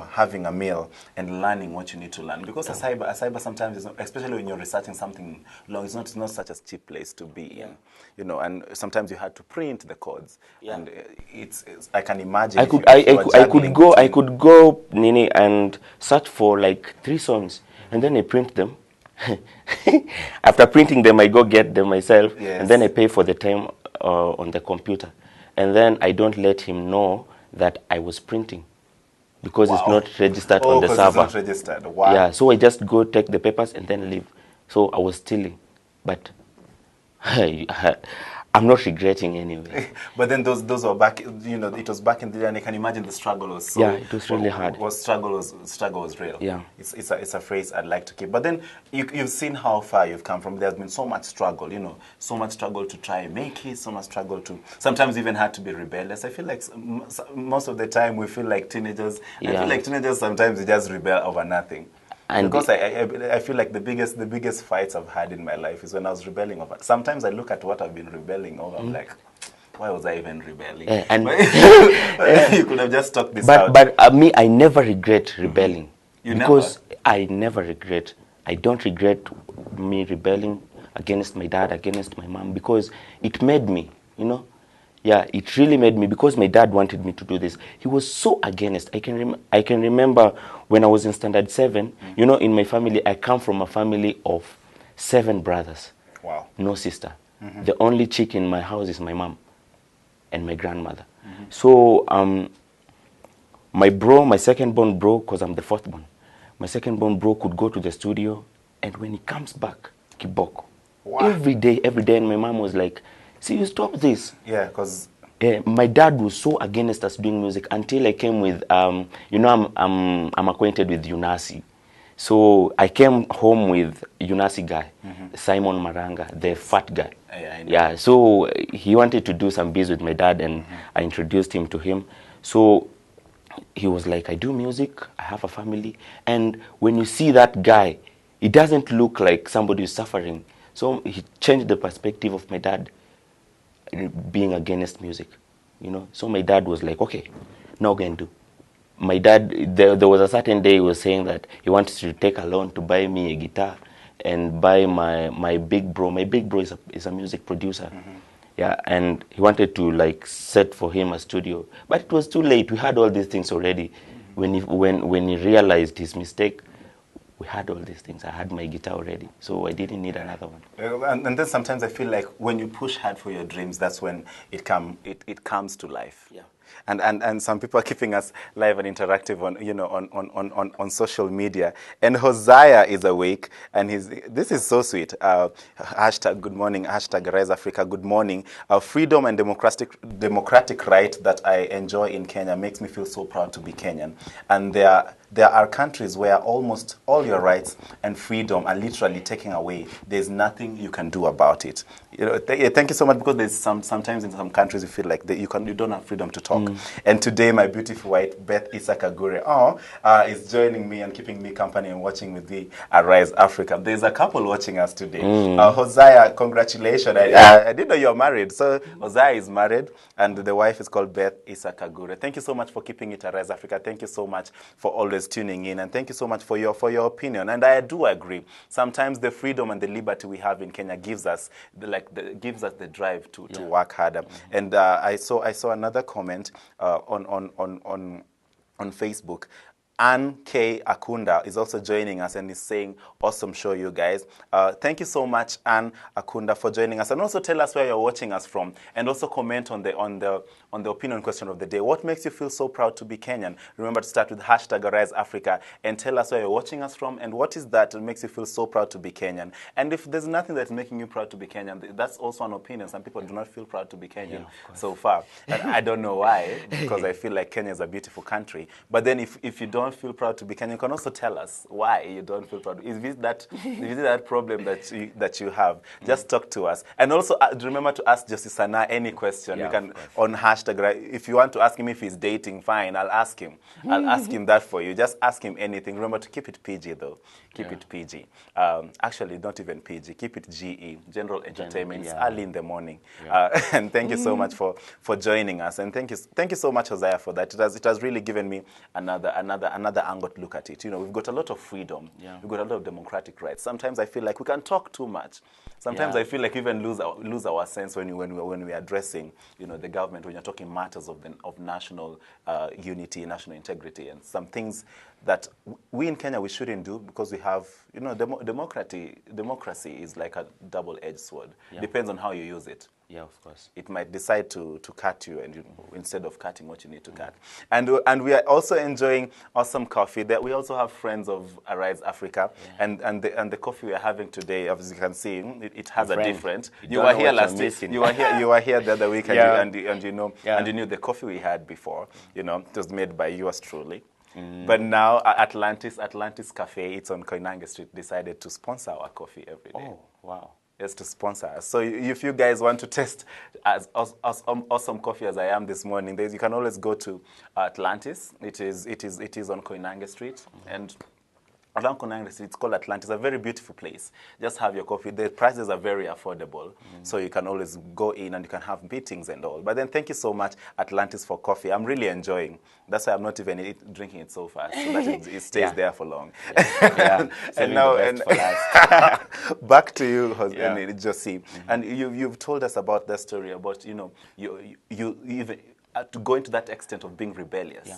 having a meal and learning what you need to learn, because a cyber sometimes is not, especially when you're researching something long, it's not such a cheap place to be in, and sometimes you had to print the codes, and it's I can imagine I could go Nini and search for like 3 songs and then I print them. After printing them, I go get them myself, and then I pay for the time on the computer. And then I don't let him know that I was printing, because it's not registered on the server. It's not registered. Wow. Yeah, so I just go take the papers and then leave. So I was stealing, but I'm not regretting anyway. But then those were back, it was back in the day, and I can imagine the struggle was so... Yeah, it was really hard. Struggle was real. Yeah. It's a phrase I'd like to keep. But then you've seen how far you've come from. There's been so much struggle, so much struggle to try and make it, so much struggle to... Sometimes even had to be rebellious. I feel like most of the time we feel like teenagers. I feel like teenagers sometimes they just rebel over nothing. And because I feel like the biggest fights I've had in my life is when I was rebelling over. Sometimes I look at what I've been rebelling over. I'm like, why was I even rebelling? You could have just talked this out. But me, I never regret rebelling. I never regret. I don't regret me rebelling against my dad, against my mom, because it made me, Yeah, it really made me, because my dad wanted me to do this. He was so against. I can remember when I was in standard 7, in my family, I come from a family of 7 brothers. Wow. No sister. The only chick in my house is my mom and my grandmother. So my second-born bro, because I'm the 4th born, my second-born bro could go to the studio, and when he comes back, kiboko. Wow. Every day, and my mom was like, see, you stop this. Yeah, because... my dad was so against us doing music until I came with, I'm acquainted with Unasi. So I came home with Unasi guy, Simon Maranga, the fat guy. Yeah, so he wanted to do some biz with my dad, and I introduced him to him. So he was like, I do music, I have a family. And when you see that guy, it doesn't look like somebody who's suffering. So he changed the perspective of my dad being against music, So my dad was like, okay, now go and do. My dad, there was a certain day he was saying that he wanted to take a loan to buy me a guitar and buy my big bro. My big bro is a music producer. Yeah, and he wanted to set for him a studio. But it was too late. We had all these things already. When he realized his mistake, we had all these things. I had my guitar already, so I didn't need another one. And then sometimes I feel like when you push hard for your dreams, that's when it comes to life. Yeah. And some people are keeping us live and interactive on social media. And Hosea is awake, and this is so sweet. Hashtag good morning, hashtag Rise Africa, good morning. Freedom and democratic right that I enjoy in Kenya makes me feel so proud to be Kenyan. And there are countries where almost all your rights and freedom are literally taken away. There's nothing you can do about it. Thank you so much, because there's sometimes in some countries you feel like you don't have freedom to talk. And today my beautiful wife, Beth Isakagure, is joining me and keeping me company and watching with the Arise Africa. There's a couple watching us today. Hosea, congratulations. I didn't know you're married. So Hosea is married, and the wife is called Beth Isakagure. Thank you so much for keeping it Arise Africa. Thank you so much for always tuning in, and thank you so much for your opinion. And I do agree. Sometimes the freedom and the liberty we have in Kenya gives us the drive to work harder. And I saw another comment on Facebook. Ann K. Akunda is also joining us and is saying, awesome show, you guys. Thank you so much, Ann Akunda, for joining us. And also tell us where you're watching us from. And also comment on the opinion question of the day. What makes you feel so proud to be Kenyan? Remember to start with hashtag Arise Africa and tell us where you're watching us from and what is that makes you feel so proud to be Kenyan. And if there's nothing that's making you proud to be Kenyan, that's also an opinion. Some people do not feel proud to be Kenyan so far. And I don't know why, because I feel like Kenya is a beautiful country. But then if you don't feel proud to be Kenyan, you can also tell us why you don't feel proud. Is it that problem that you have? Just talk to us. And also remember to ask Josie Sana any question. You can on hashtag. If you want to ask him if he's dating, fine. I'll ask him. I'll ask him that for you. Just ask him anything. Remember to keep it PG though. Keep it PG. Actually, not even PG. Keep it GE. General Entertainment. It's early in the morning. And thank you so much for joining us. And thank you so much, Hosea, for that. It has really given me another angle to look at it. You know, we've got a lot of freedom. We've got a lot of democratic rights. Sometimes I feel like we can talk too much. Sometimes I feel like we even lose our sense when we're addressing, you know, the government, when you're talking matters of national unity, national integrity, and some things that we in Kenya we shouldn't do because we have, you know, democracy is like a double-edged sword. Depends on how you use it. Yeah, of course. It might decide to cut you, and instead of cutting what you need to cut. And we are also enjoying awesome coffee. That we also have friends of Arise Africa, and the coffee we are having today, as you can see, it has a different. You were here last week. You were here the other week, and you knew the coffee we had before. You know, it was made by yours truly. But now Atlantis Cafe, it's on Koinange Street, decided to sponsor our coffee every day. Oh, wow. Yes, to sponsor us. So if you guys want to test as awesome coffee as I am this morning, you can always go to Atlantis. It is on Koinange Street, and along Koinange Street, it's called Atlantis. A very beautiful place. Just have your coffee. The prices are very affordable, so you can always go in and you can have meetings and all. But then thank you so much, Atlantis, for coffee. I'm really enjoying. That's why I'm not even drinking it so fast, so that it stays there for long. And now, back to you, Josie. And you've told us about that story about, you know, you even to go into that extent of being rebellious.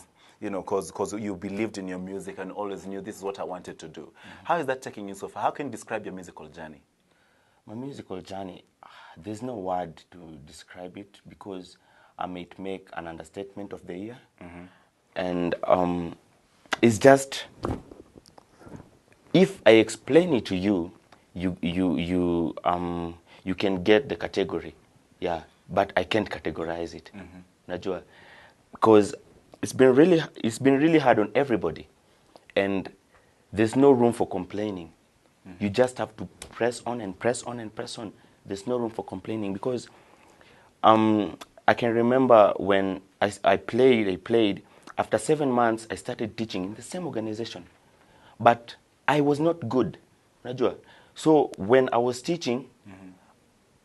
You know, because you believed in your music and always knew this is what I wanted to do. How is that taking you so far? How can you describe your musical journey? My musical journey, there's no word to describe it because I might make an understatement of the year. And it's just, if I explain it to you, you can get the category, but I can't categorize it. Najua, because it's been really hard on everybody, and there's no room for complaining. You just have to press on and press on and press on. There's no room for complaining because I can remember when I played. After 7 months, I started teaching in the same organization, but I was not good. Najua. So when I was teaching,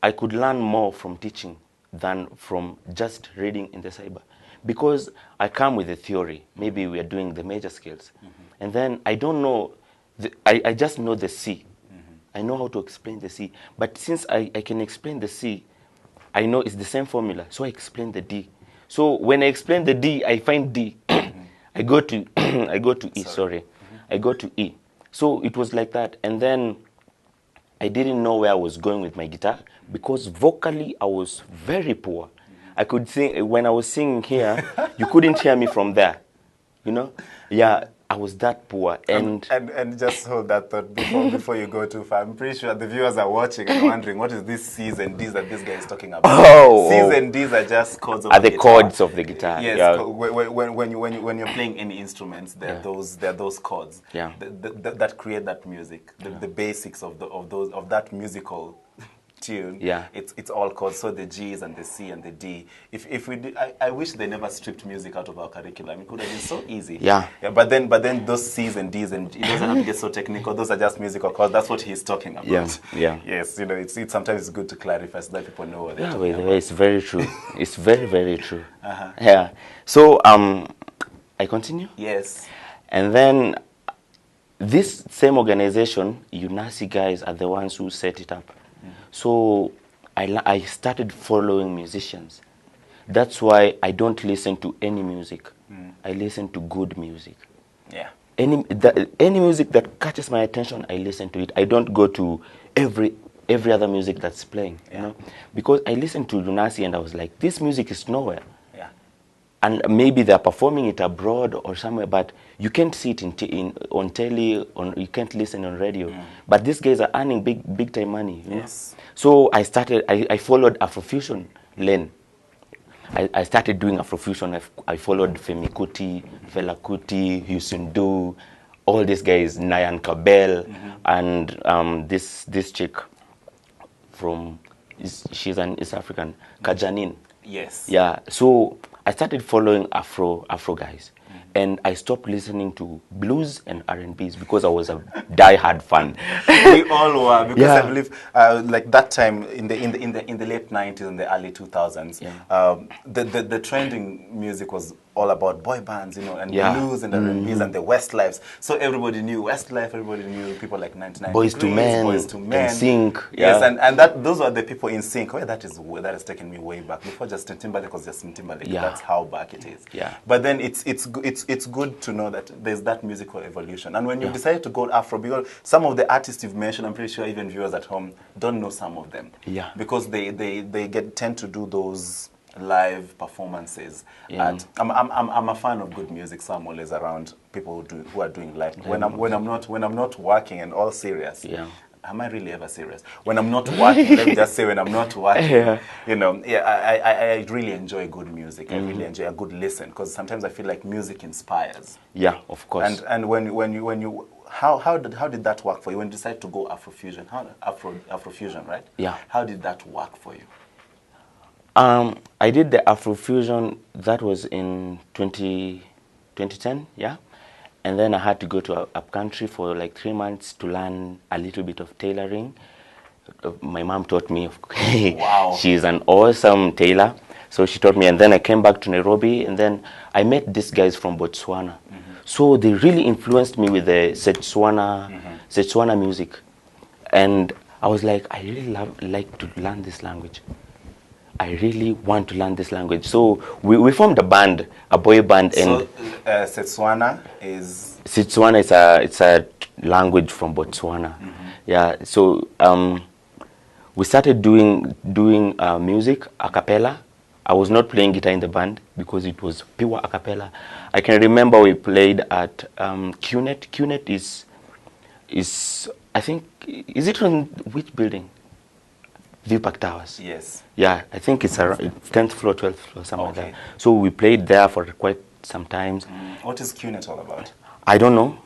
I could learn more from teaching than from just reading in the cyber. Because I come with a theory, maybe we are doing the major scales, and then I don't know, I just know the C. I know how to explain the C, but since I can explain the C, I know it's the same formula, so I explain the D. So when I explain the D, I find D. I go to E, I go to E. So it was like that, and then I didn't know where I was going with my guitar, because vocally I was very poor. I could sing, when I was singing here, you couldn't hear me from there, you know? Yeah, I was that poor. And just hold that thought before you go too far. I'm pretty sure the viewers are watching and wondering, what is this C's and D's that this guy is talking about? C's and D's are just chords of the guitar. Chords of the guitar. Yes, yeah. When you're playing any instruments, there are those chords that create that music, the basics of that musical tune. It's all chords. So the G's and the C and the D. If we did, I wish they never stripped music out of our curriculum. It could have been so easy. But then those C's and D's, and it doesn't have to get so technical. Those are just musical chords. That's what he's talking about. Yes, you know, it's sometimes it's good to clarify so that people know what they're talking about. It's very true. It's very, very true. Yeah. So I continue. Yes. And then this same organization, UNASI guys, are the ones who set it up. So I started following musicians. That's why I don't listen to any music. I listen to good music. Yeah. Any music that catches my attention, I listen to it. I don't go to every other music that's playing, you know, because I listened to Lunasi and I was like, this music is nowhere. Yeah. And maybe they're performing it abroad or somewhere, but you can't see it on telly, you can't listen on radio. But these guys are earning big time money. You know? So I followed Afrofusion lane. I started doing Afrofusion. I followed Femi Kuti, Fela Kuti, Houston Do, all these guys, Nayan Kabel, and this chick from, she's an East African, Kajanin. Yes. Yeah. So I started following Afro guys. And I stopped listening to blues and R&Bs because I was a die-hard fan. We all were, because I believe, like that time in the late 90s and the early 2000s, the trending music was all about boy bands, you know, and blues and R&Bs and the Westlife. So everybody knew Westlife. Everybody knew people like 99 Boys to Men, NSYNC. Yes, and those were the people in sync. Oh, that has taken me way back. Before Justin Timberlake was Justin Timberlake. Yeah. That's how back it is. Yeah. But then it's good to know that there's that musical evolution. And when you decided to go Afro, because some of the artists you've mentioned, I'm pretty sure even viewers at home don't know some of them. Yeah. Because they tend to do those live performances. Yeah. And I'm a fan of good music, so I'm always around people who are doing live. When I'm not working and all serious. Yeah. Am I really ever serious? When I'm not working, let me just say when I'm not working, you know, I really enjoy good music. I really enjoy a good listen, because sometimes I feel like music inspires. Yeah, of course. And when you how did that work for you when you decided to go Afrofusion? Afrofusion, right? Yeah. How did that work for you? I did the Afrofusion, that was in 2010, yeah. And then I had to go to up country for like 3 months to learn a little bit of tailoring. My mom taught me. Wow. She's an awesome tailor. So she taught me, and then I came back to Nairobi, and then I met these guys from Botswana. So they really influenced me with the Setswana music. And I was like, I really like to learn this language. I really want to learn this language. So we formed a band, a boy band. So Setswana is? Setswana it's a language from Botswana. Yeah. So we started doing music a cappella. I was not playing guitar in the band because it was pure a cappella. I can remember we played at QNet. QNet is I think, is it on which building? View Park Towers. Yes. Yeah, I think it's around 10th floor, 12th floor, something like that. So we played there for quite some times. What is QNet all about? I don't know.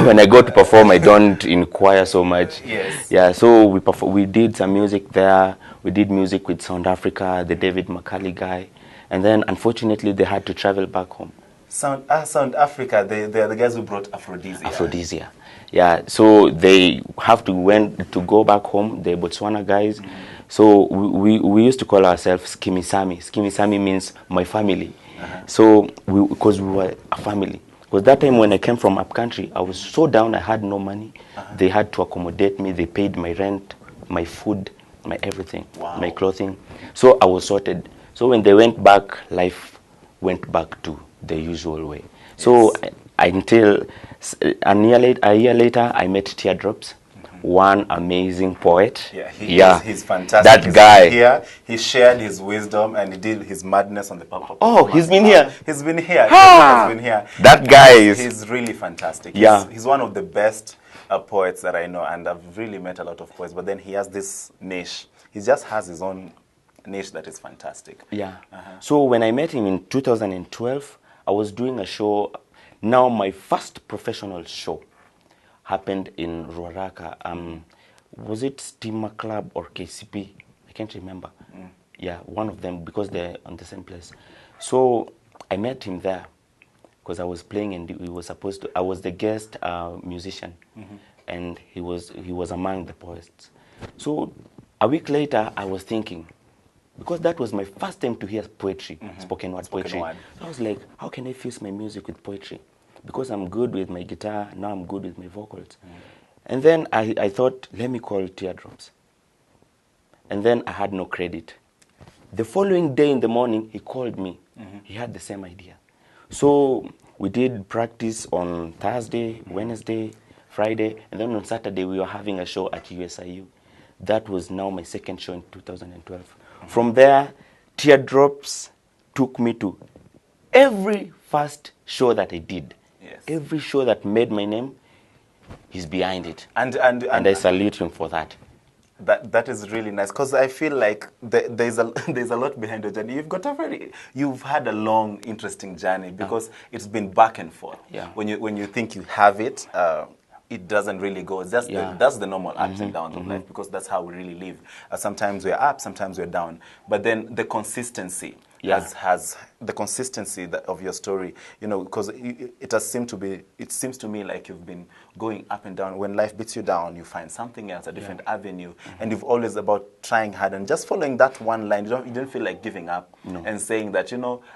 When I go to perform, I don't inquire so much. Yes. Yeah, so we did some music there. We did music with Sound Africa, the David McCully guy. And then, unfortunately, they had to travel back home. Sound Africa, they are the guys who brought Aphrodisia. Aphrodisia. Yeah, so they have to go back home, the Botswana guys. So we used to call ourselves Skimisami. Skimisami means my family. So because we were a family. Because that time when I came from up country, I was so down, I had no money. They had to accommodate me. They paid my rent, my food, my everything, my clothing. So I was sorted. So when they went back, life went back to the usual way. So until a year later, I met Teardrops, one amazing poet. Yeah, he's fantastic. That guy. Here, he shared his wisdom and he did his madness on the purple. Oh, he's been here. He's been here. Ah, he's been here. That guy is. He's really fantastic. Yeah. He's one of the best poets that I know, and I've really met a lot of poets. But then he has this niche. He just has his own niche that is fantastic. Yeah. So when I met him in 2012, I was doing a show. Now my first professional show happened in Ruaraka. Was it Steamer Club or KCP? I can't remember. Yeah, one of them, because they're on the same place. So I met him there because I was playing, and he was supposed to. I was the guest musician, and he was among the poets. So a week later, I was thinking, because that was my first time to hear poetry, spoken word poetry. So I was like, how can I fuse my music with poetry? Because I'm good with my guitar, now I'm good with my vocals. And then I thought, let me call Teardrops. And then I had no credit. The following day in the morning, he called me. He had the same idea. So We did practice on Thursday, Wednesday, Friday, and then on Saturday we were having a show at USIU. That was now my second show in 2012. From there, Teardrops took me to every first show that I did. Yes. Every show that made my name, he's behind it. And I salute him for that. That is really nice, because I feel like there's a lot behind the journey. You've had a long, interesting journey, because it's been back and forth. Yeah. When you think you have it, it doesn't really go. That's the normal ups and downs of life, because that's how we really live. Sometimes we're up, sometimes we're down. But then the consistency has the consistency of your story, because it seems to me like you've been going up and down. When life beats you down, you find something else, a different avenue, and you've always about trying hard and just following that one line. You don't feel like giving up and saying that,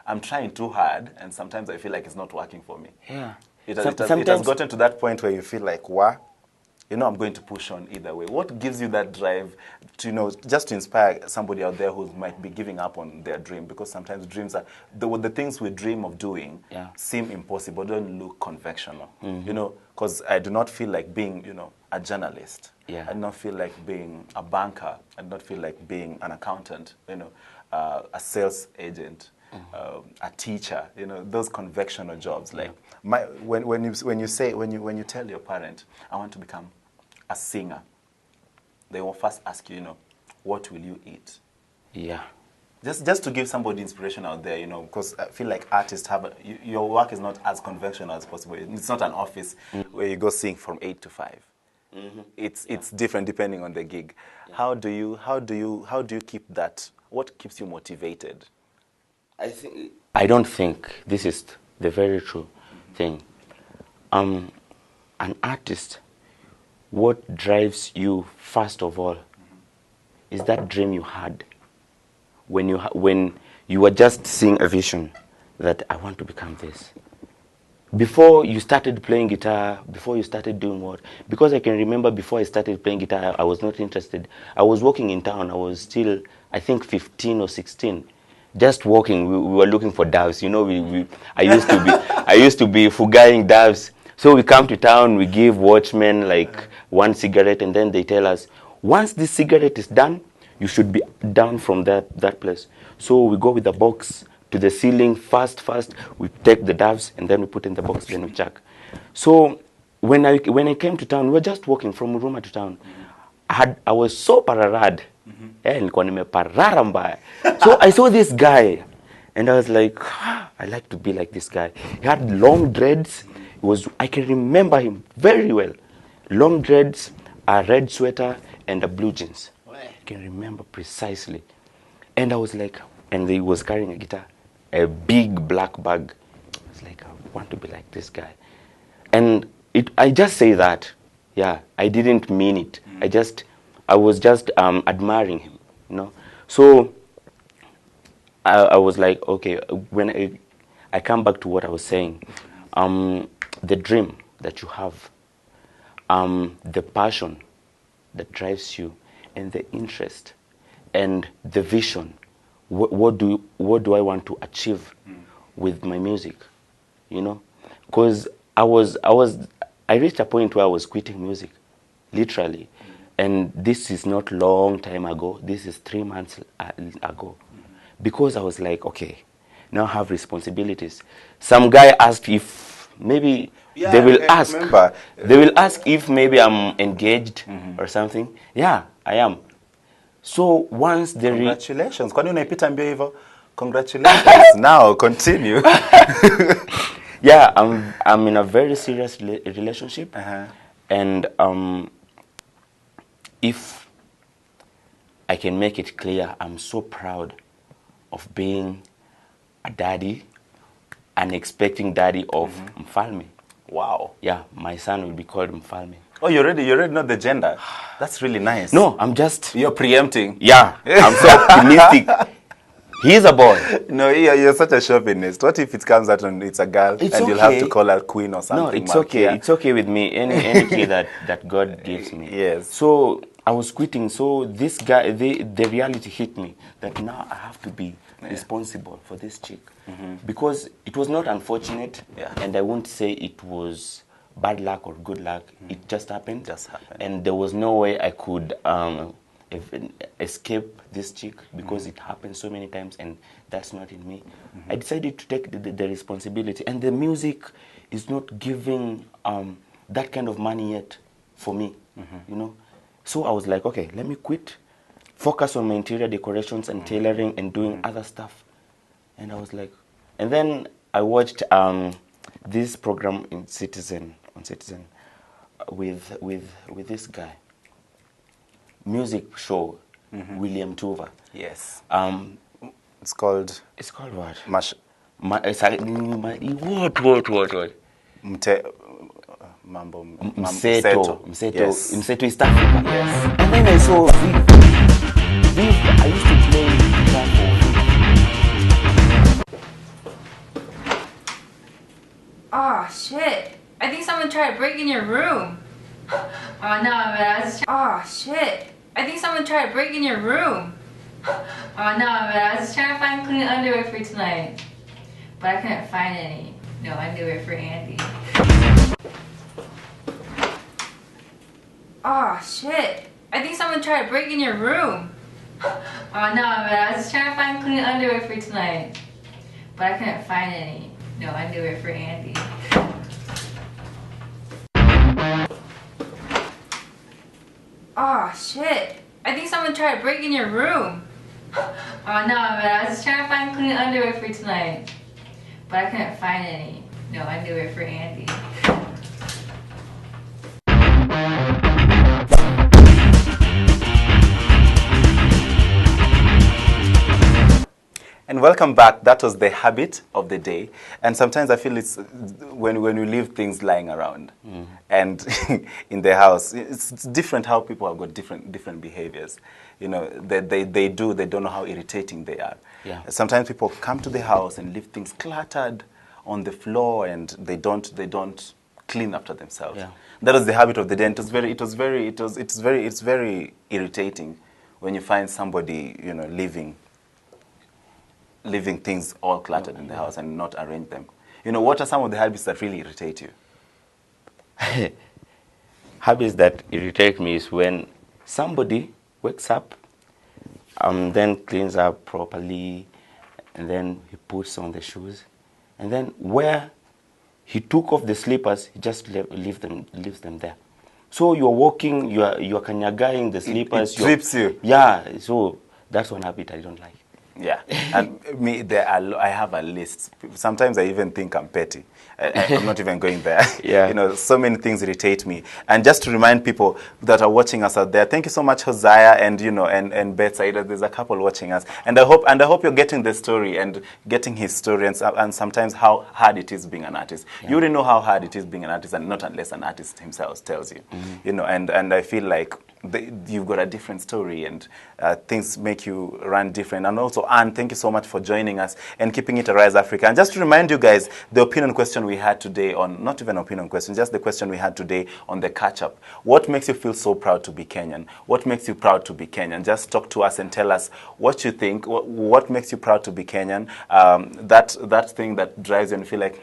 I'm trying too hard, and sometimes I feel like it's not working for me. Yeah. It has gotten to that point where you feel like, I'm going to push on either way. What gives you that drive to, just to inspire somebody out there who might be giving up on their dream? Because sometimes dreams are, the things we dream of doing seem impossible, don't look conventional. Because I do not feel like being, a journalist. Yeah. I do not feel like being a banker. I do not feel like being an accountant, a sales agent. A teacher, those conventional jobs. Like when you tell your parent, I want to become a singer, they will first ask you, what will you eat? Yeah. Just to give somebody inspiration out there, because I feel like artists your work is not as conventional as possible. It's not an office where you go sing from 8 to 5. It's different depending on the gig. Yeah. How do you keep that? What keeps you motivated? I don't think this is the very true thing. An artist, what drives you first of all is that dream you had when you were just seeing a vision that I want to become this. Before you started playing guitar, before you started doing what? Because I can remember before I started playing guitar, I was not interested. I was walking in town. I was still, I think, 15 or 16. Just walking, we were looking for doves. I used to be fugaing doves. So we come to town, we give watchmen like one cigarette, and then they tell us, once this cigarette is done, you should be down from that place. So we go with the box to the ceiling fast. We take the doves, and then we put in the box, then we chuck. So when I came to town, we were just walking from Ruma to town. I was so pararad. So I saw this guy, and I was like, I like to be like this guy. He had long dreads. I can remember him very well. Long dreads, a red sweater, and a blue jeans. I can remember precisely. And I was like, and he was carrying a guitar, a big black bag. I was like, I want to be like this guy. And I just say that. Yeah, I didn't mean it. I was just admiring him, So I was like, okay, when I come back to what I was saying, the dream that you have, the passion that drives you, and the interest, and the vision. What do I want to achieve with my music? Because I reached a point where I was quitting music, literally. And this is not long time ago. This is 3 months ago. Because I was like, okay, now I have responsibilities. Some guy asked if maybe they will ask if maybe I'm engaged or something. Yeah, I am. So once the congratulations. Kwani unaipita mbio hivyo? Congratulations. Now continue. Yeah, I'm in a very serious relationship, and if I can make it clear, I'm so proud of being a daddy, an expecting daddy of Mfalme. Wow. Yeah, my son will be called Mfalme. Oh, you already know the gender. That's really nice. No, you're preempting. Yeah, I'm so optimistic. He's a boy. No, you're such a chauvinist. What if it comes out and it's a girl, you'll have to call her queen or something? No, it's okay. It's okay with me. Any kid that God gives me. Yes. So I was quitting. So this guy, the reality hit me that now I have to be responsible for this chick. Because it was not unfortunate, and I won't say it was bad luck or good luck. It just happened. And there was no way I could escape this chick because it happened so many times, and that's not in me. I decided to take the responsibility, and the music is not giving that kind of money yet for me, you know. So I was like, okay, let me quit, focus on my interior decorations and tailoring and doing other stuff. And I was like, and then I watched this program on Citizen with this guy, music show, William Tuva. Yes. It's called what? What? Mseto. Yes. Mseto East Africa. Yes. And then I saw Viv. I used to play guitar for Viv. Oh shit! I think someone tried to break in your room. Oh no, man! Oh shit! I think someone tried to break in your room. Oh no, man! I was just trying to find clean underwear for tonight, but I couldn't find any. No underwear for Andy. Oh shit! I think someone tried to break in your room. Oh no, man! I was just trying to find clean underwear for tonight, but I couldn't find any. No underwear for Andy. Oh shit! I think someone tried to break in your room. Oh no, man! I was just trying to find clean underwear for tonight, but I couldn't find any. No underwear for Andy. And welcome back. That was the habit of the day. And sometimes I feel it's when we leave things lying around and in the house, it's different how people have got different behaviors. You know, they don't know how irritating they are. Yeah. Sometimes people come to the house and leave things cluttered on the floor, and they don't clean after themselves. Yeah. That was the habit of the day. And it's very irritating when you find somebody, you know, leaving things all cluttered in the house and not arrange them. You know, what are some of the habits that really irritate you? Habits that irritate me is when somebody wakes up, then cleans up properly, and then he puts on the shoes, and then where he took off the slippers, he just leaves them there. So you're walking, you're kanyagaing the slippers. It trips you. Yeah, so that's one habit I don't like. Yeah, and I have a list. Sometimes I even think I'm petty. I'm not even going there. Yeah. You know, so many things irritate me. And just to remind people that are watching us out there, thank you so much, Hosea and and Betsy. There's a couple watching us, and I hope you're getting the story and getting his story, and sometimes how hard it is being an artist. Yeah. You already know how hard it is being an artist, and not unless an artist himself tells you. You know, and I feel like you've got a different story, and things make you run different. And also, Anne, thank you so much for joining us and keeping it Arise Africa. And just to remind you guys, the opinion question we had today on, not even opinion question, just the question we had today on the catch-up. What makes you feel so proud to be Kenyan? What makes you proud to be Kenyan? Just talk to us and tell us what you think. What makes you proud to be Kenyan? That thing that drives you and feel like,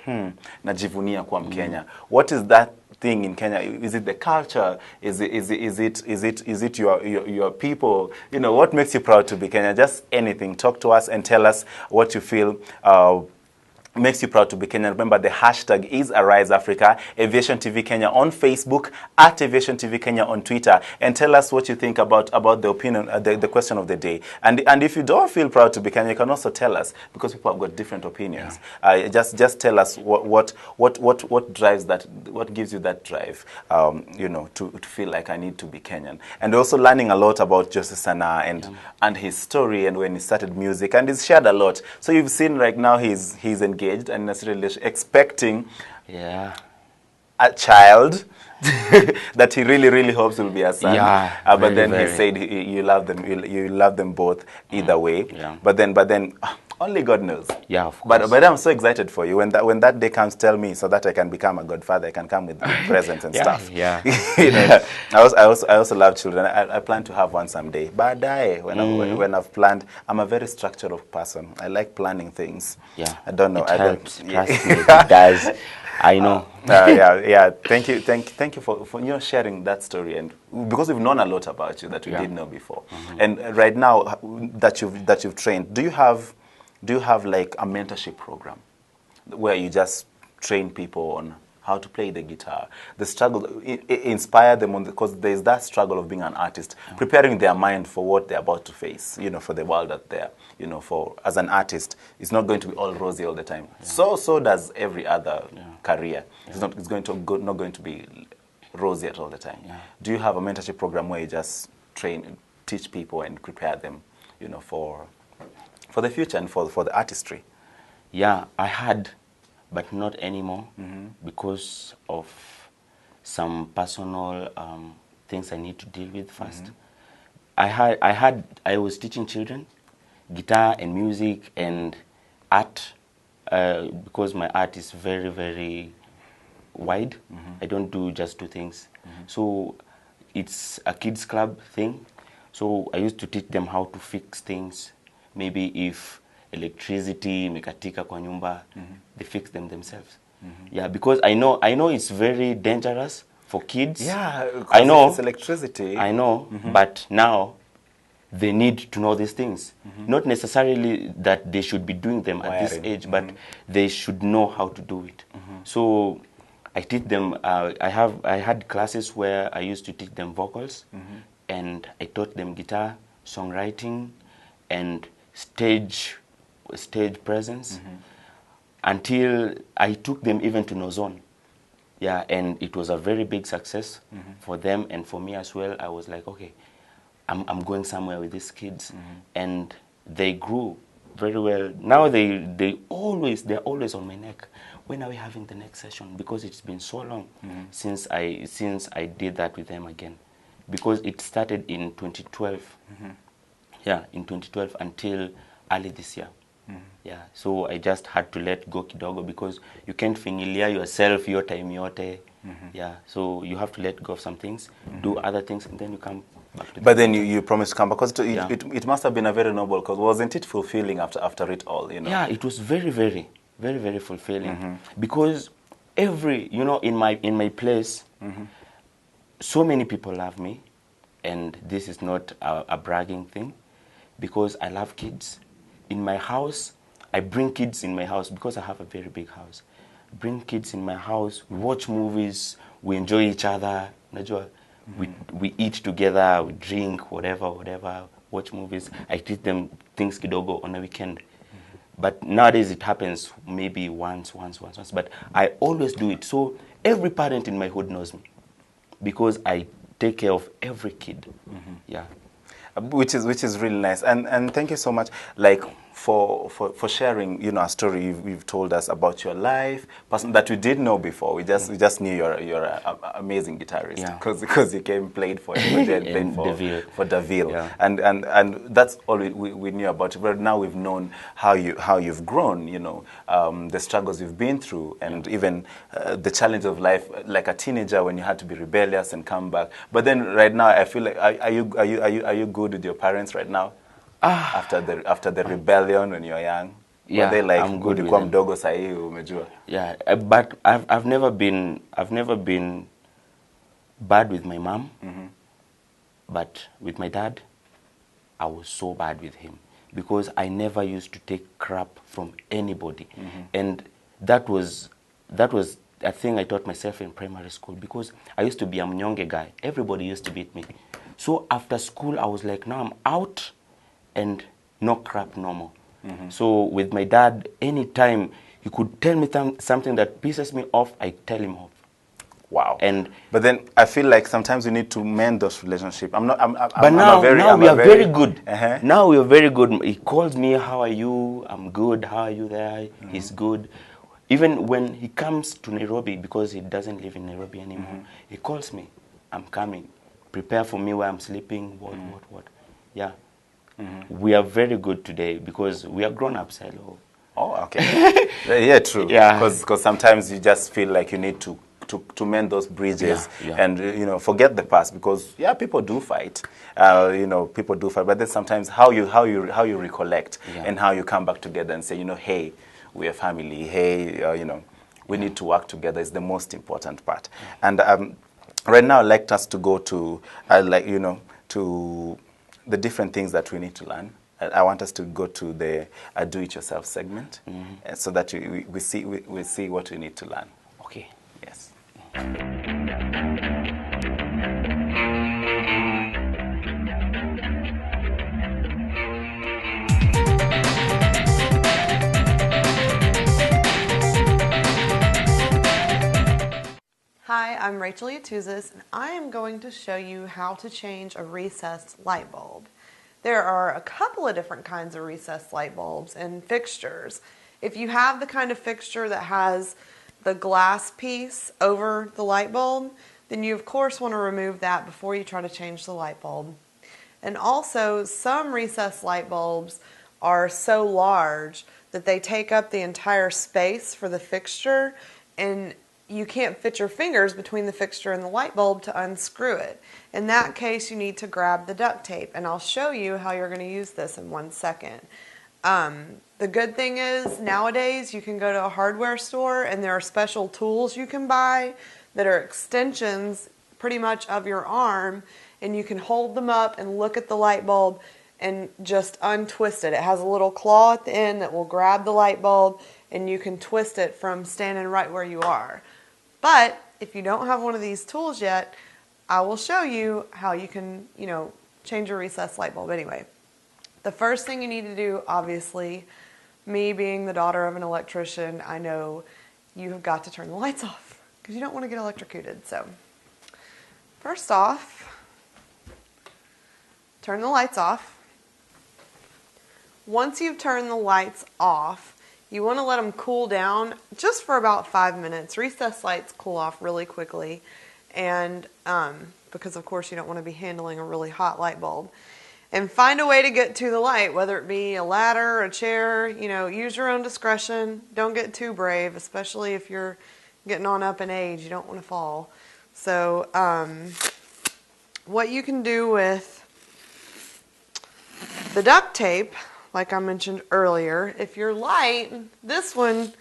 najivunia kuwa Mkenya. What is that thing in Kenya? Is it the culture? Is it your people? You know, what makes you proud to be Kenyan? Just anything. Talk to us and tell us what you feel makes you proud to be Kenyan. Remember, the hashtag is Arise Africa, Aviation TV Kenya on Facebook, at Aviation TV Kenya on Twitter, and tell us what you think about the opinion, the question of the day. And if you don't feel proud to be Kenyan, you can also tell us, because people have got different opinions. Yeah. Just tell us what drives that, what gives you that drive, you know, to feel like I need to be Kenyan. And also learning a lot about Jose Sana and his story and when he started music, and he's shared a lot. So you've seen right now he's engaged and necessarily expecting a child, that he really hopes will be a son. Yeah, but then very. he said you love them, you love them both either way. Yeah. But then only God knows. Yeah, of course. But I'm so excited for you. When that day comes, tell me so that I can become a godfather. I can come with presents and stuff. Yeah. You know, I also love children. I plan to have one someday. But when I've planned, I'm a very structural person. I like planning things. Yeah. I don't know. It I helps. don't. Trust me, it does. I know. Yeah. Thank you for sharing that story, and because we've known a lot about you that we didn't know before. And right now that you've trained, do you have like a mentorship program where you just train people on how to play the guitar, the struggle, inspire them on because there's that struggle of being an artist, preparing their mind for what they're about to face, for the world out there. For as an artist, it's not going to be all rosy all the time. Yeah. So does every other career. Yeah. It's not going to be rosy at all the time. Yeah. Do you have a mentorship program where you just teach people and prepare them, for the future and for the artistry? Yeah, I had, but not anymore because of some personal things I need to deal with first. I was teaching children guitar and music and art because my art is very, very wide. I don't do just two things. So it's a kids club thing. So I used to teach them how to fix things. Maybe if electricity imekatika kwa nyumba, they fix them themselves. Yeah, because I know it's very dangerous for kids. Yeah, I know it's electricity. I know, but now they need to know these things. Not necessarily that they should be doing them at this age, but they should know how to do it. So I teach them. I had classes where I used to teach them vocals, and I taught them guitar, songwriting, and stage presence, until I took them even to Nozon. Yeah, and it was a very big success for them and for me as well. I was like, okay, I'm going somewhere with these kids, and they grew very well. Now they're always on my neck. When are we having the next session? Because it's been so long since I did that with them again, because it started in 2012. Yeah, in 2012 until early this year. Yeah, so I just had to let go kidogo because you can't fingilia yourself your time yote. Yeah, so you have to let go of some things, do other things, and then you come back to. But then you promised to come back, because it must have been a very noble cause. Wasn't it fulfilling after it all? Yeah, it was very, very, very, very fulfilling because in my place, so many people love me, and this is not a bragging thing, because I love kids. In my house, I bring kids in my house because I have a very big house. Bring kids in my house, we watch movies, we enjoy each other. We eat together, we drink, whatever, watch movies. I teach them things kidogo on a weekend. But nowadays it happens maybe once. But I always do it. So every parent in my hood knows me because I take care of every kid. Yeah. Which is really nice, and thank you so much, like for sharing, a story you've told us about your life, person that we didn't know before. We just knew you're an amazing guitarist, because you played for for Daville, and that's all we knew about you. But now we've known how you've grown, the struggles you've been through, and even the challenge of life, like a teenager when you had to be rebellious and come back. But then right now, I feel like are you good with your parents right now? After the rebellion when you're young, yeah, were they like, I'm good with them. them. Mdogo sahi umejua? Yeah, but I've never been bad with my mom, but with my dad, I was so bad with him because I never used to take crap from anybody, and that was a thing I taught myself in primary school, because I used to be a mnyonge guy. Everybody used to beat me. So after school, I was like, now I'm out and no crap no more. So with my dad, anytime he could tell me something that pisses me off, I tell him off. Wow. And but then I feel like sometimes we need to mend those relationships. Now we are very good. Now we are very good. He calls me, how are you? I'm good. How are you there? He's good. Even when he comes to Nairobi, because he doesn't live in Nairobi anymore, he calls me, I'm coming. Prepare for me where I'm sleeping, what. Yeah. We are very good today because we are grown-ups. Hello. Oh, okay. Yeah, true. Yeah. Because sometimes you just feel like you need to mend those bridges and, forget the past because, people do fight. People do fight. But then sometimes how you recollect and how you come back together and say, hey, we are family. Hey, we need to work together is the most important part. And right now, I'd like us to go to, to the different things that we need to learn. I want us to go to the do-it-yourself segment so that we see what we need to learn. Okay. Yes. Hi, I'm Rachel Yatuzis, and I am going to show you how to change a recessed light bulb. There are a couple of different kinds of recessed light bulbs and fixtures. If you have the kind of fixture that has the glass piece over the light bulb, then you of course want to remove that before you try to change the light bulb. And also, some recessed light bulbs are so large that they take up the entire space for the fixture, and you can't fit your fingers between the fixture and the light bulb to unscrew it. In that case, you need to grab the duct tape, and I'll show you how you're going to use this in 1 second. The good thing is, nowadays, you can go to a hardware store, and there are special tools you can buy that are extensions pretty much of your arm, and you can hold them up and look at the light bulb and just untwist it. It has a little claw at the end that will grab the light bulb, and you can twist it from standing right where you are. But if you don't have one of these tools yet, I will show you how you can, change your recessed light bulb anyway. The first thing you need to do, obviously, me being the daughter of an electrician, I know you have got to turn the lights off because you don't want to get electrocuted. So, first off, turn the lights off. Once you've turned the lights off, you want to let them cool down just for about 5 minutes. Recessed lights cool off really quickly, and because of course you don't want to be handling a really hot light bulb. And find a way to get to the light, whether it be a ladder, a chair, use your own discretion. Don't get too brave, especially if you're getting on up in age. You don't want to fall. So what you can do with the duct tape, like I mentioned earlier, if your light, this one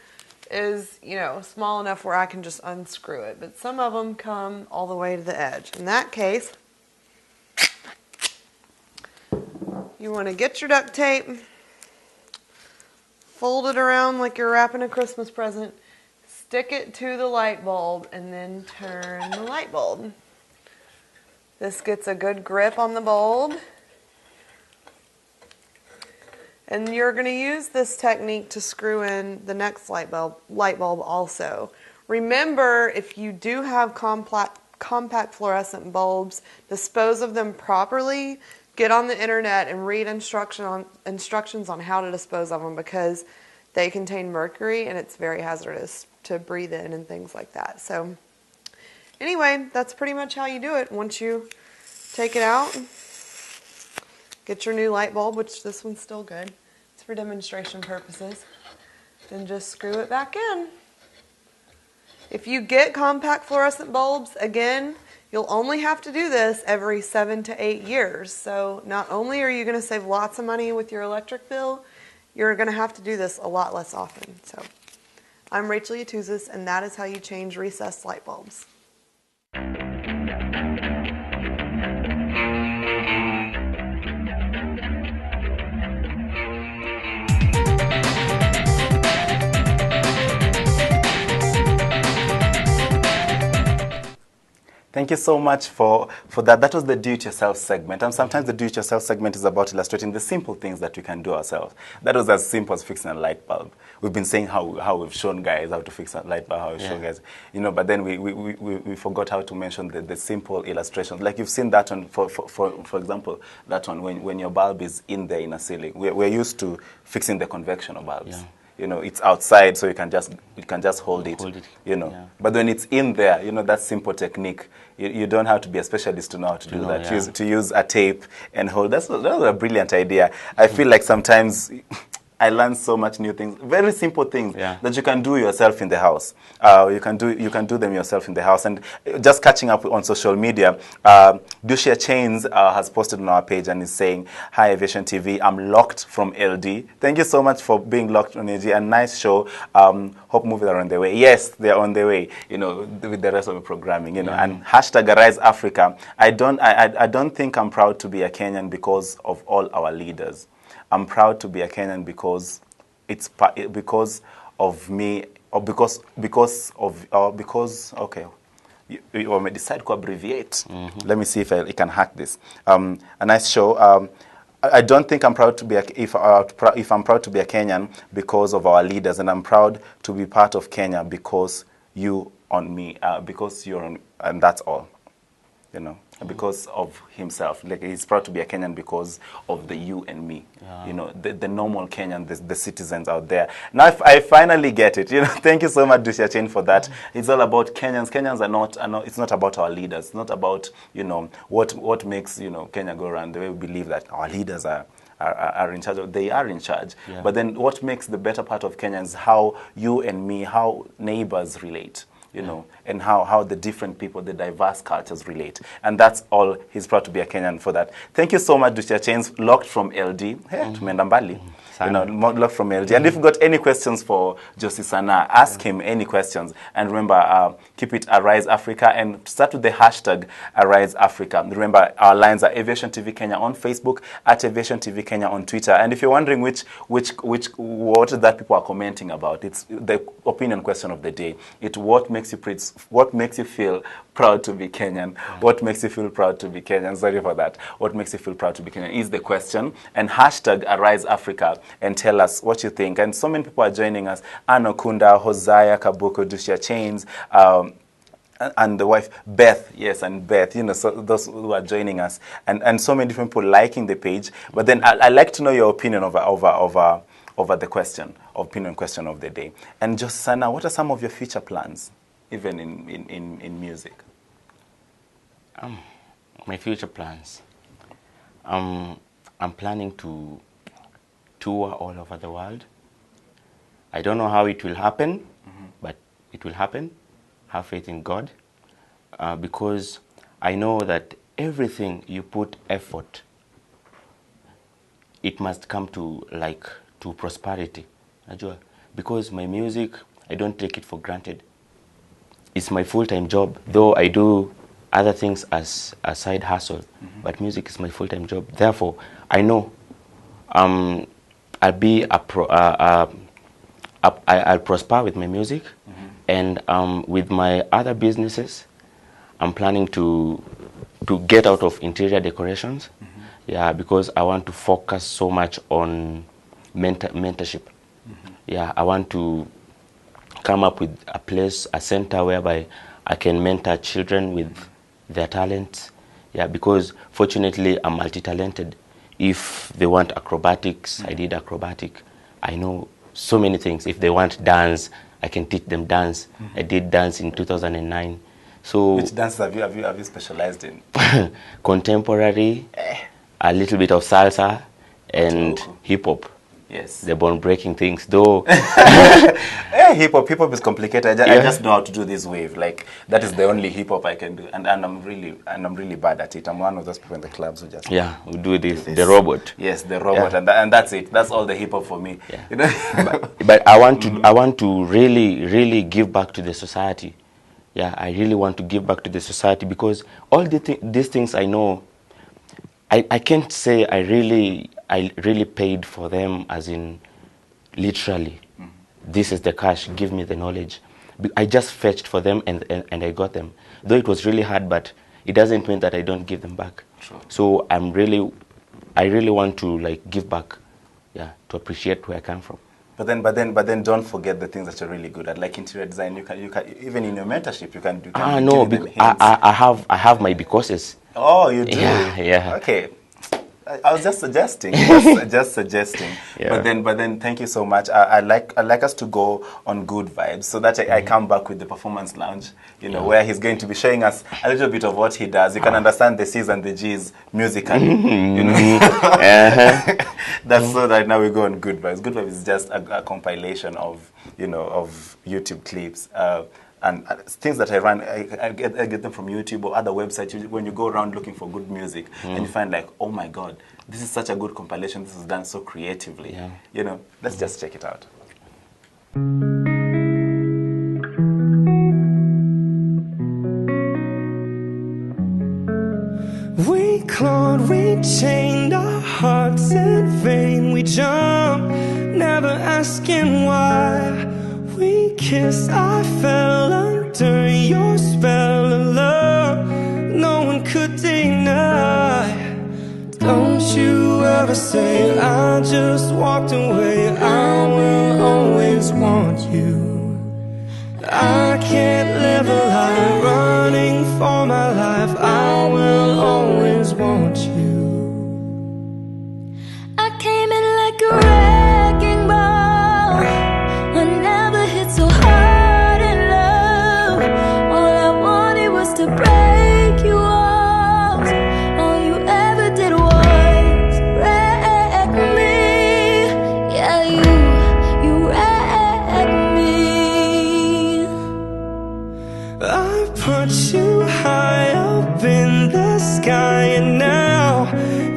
is, small enough where I can just unscrew it, but some of them come all the way to the edge. In that case, you want to get your duct tape, fold it around like you're wrapping a Christmas present, stick it to the light bulb, and then turn the light bulb. This gets a good grip on the bulb. And you're going to use this technique to screw in the next light bulb also. Remember, if you do have compact fluorescent bulbs, dispose of them properly. Get on the internet and read instructions on how to dispose of them because they contain mercury and it's very hazardous to breathe in and things like that. So anyway, that's pretty much how you do it. Once you take it out, get your new light bulb, which this one's still good. It's for demonstration purposes. Then just screw it back in. If you get compact fluorescent bulbs, again, you'll only have to do this every 7 to 8 years. So not only are you going to save lots of money with your electric bill, you're going to have to do this a lot less often. So I'm Rachel Yatuzis, and that is how you change recessed light bulbs. Thank you so much for that. That was the do-it-yourself segment. And sometimes the do-it-yourself segment is about illustrating the simple things that we can do ourselves. That was as simple as fixing a light bulb. We've been saying how we've shown guys how to fix a light bulb, how we've shown guys, but then we forgot how to mention the simple illustrations. Like you've seen that one, for example, that one when your bulb is in there in a ceiling. We're used to fixing the convection of bulbs. you know, it's outside, so you can just hold it, you know. yeah. But when it's in there, you know, that simple technique, you don't have to be a specialist to know how to do that. Yeah. To use a tape and hold. That's a brilliant idea. I feel like sometimes I learned so much new things, very simple things that you can do yourself in the house. You can do them yourself in the house. And just catching up on social media, Dushia Chains has posted on our page and is saying, "Hi Aviation TV, I'm locked from LD. Thank you so much for being locked on LD. A nice show. Hope movies are on the way." Yes, they're on the way. You know, with the rest of the programming. You know, and hashtag Arise Africa. I don't think I'm proud to be a Kenyan because of all our leaders. I'm proud to be a Kenyan because it's because of me, or because okay, you may decide to abbreviate. Let me see if I can hack this. A nice show. I don't think I'm proud to be if I'm proud to be a Kenyan because of our leaders, and I'm proud to be part of Kenya because you're on, and that's all. You know, because of himself. Like, he's proud to be a Kenyan because of the you and me. You know, the normal Kenyan, the citizens out there. Now I finally get it. You know, thank you so much, Dushia Chain, for that. It's all about Kenyans. Kenyans are not. It's not about our leaders. It's not about, you know, what makes, you know, Kenya go around. The way we believe that our leaders are in charge. They are in charge. Yeah. But then what makes the better part of Kenya is how you and me, how neighbors relate. You know, and how the different people, the diverse cultures relate. And that's all. He's proud to be a Kenyan for that. Thank you so much, Dushia Chains, locked from LD. Hey, tumeenda mbali. You know, locked from LD. And if you've got any questions for Josie Sana, ask him any questions. And remember, keep it Arise Africa, and start with the hashtag Arise Africa. Remember, our lines are Aviation TV Kenya on Facebook, at Aviation TV Kenya on Twitter. And if you're wondering what that people are commenting about, it's the opinion question of the day. It's what makes you feel proud to be Kenyan? What makes you feel proud to be Kenyan? Sorry for that. What makes you feel proud to be Kenyan is the question. And hashtag Arise Africa, and tell us what you think. And so many people are joining us. Anno Kunda, Hosea Kabuko, Dushia Chains, and the wife Beth, yes, and Beth, you know, so those who are joining us, and so many different people liking the page. But then I like to know your opinion over the question of the day. And just Sana, what are some of your future plans, even in music? My future plans. I'm planning to tour all over the world. I don't know how it will happen, but it will happen. Have faith in God, because I know that everything you put effort, it must come to prosperity. Because my music, I don't take it for granted. It's my full-time job, though I do other things as a side hustle, but music is my full-time job. Therefore, I know I'll prosper with my music, and with my other businesses, I'm planning to get out of interior decorations. Yeah, because I want to focus so much on mentorship. Yeah, I want to come up with a place, a center whereby I can mentor children with their talents. Yeah, because fortunately I'm multi-talented. If they want acrobatics, I did acrobatic. I know so many things. If they want dance, I can teach them dance. I did dance in 2009. So which dance have you specialized in? Contemporary, a little bit of salsa, and hip hop. Yes. The bone breaking things, though. Hip hop is complicated. I just know how to do this wave. Like, that is the only hip hop I can do, and I'm really bad at it. I'm one of those people in the clubs who just we do this. The robot. Yes, the robot, and that's it. That's all the hip hop for me. Yeah. You know? but I want to really give back to the society. Yeah, I really want to give back to the society, because all these things I know, I can't say I really paid for them, as in literally. This is the cash, give me the knowledge. I just fetched for them and I got them. Though it was really hard, but it doesn't mean that I don't give them back. Sure. So I really want to give back, to appreciate where I come from. But then don't forget the things that you're really good at, like interior design. You can even in your mentorship you can do. I have my courses. Oh, you do? Yeah. Okay. I was just suggesting, just suggesting. Yeah. But then, thank you so much. I like us to go on good vibes, so that I come back with the performance lounge, where he's going to be showing us a little bit of what he does. You can understand the C's and the G's musically, That's so that now we go on good vibes. Good vibes is just a compilation of of YouTube clips. And things that I run, I get them from YouTube or other websites. When you go around looking for good music, and you find like, oh my God, this is such a good compilation. This is done so creatively. Let's just check it out. We clawed, we chained our hearts in vain. We jumped, never asking why. We kissed, I fell under your spell of love. No one could deny. Don't you ever say I just walked away. I will always want you. I can't live a life running for my life. I will always want you. I came in like a wrecking ball. I never hit so hard in love. All I wanted was to break you off. All you ever did was wreck me. Yeah, you wrecked me. I put you high up in the sky, and now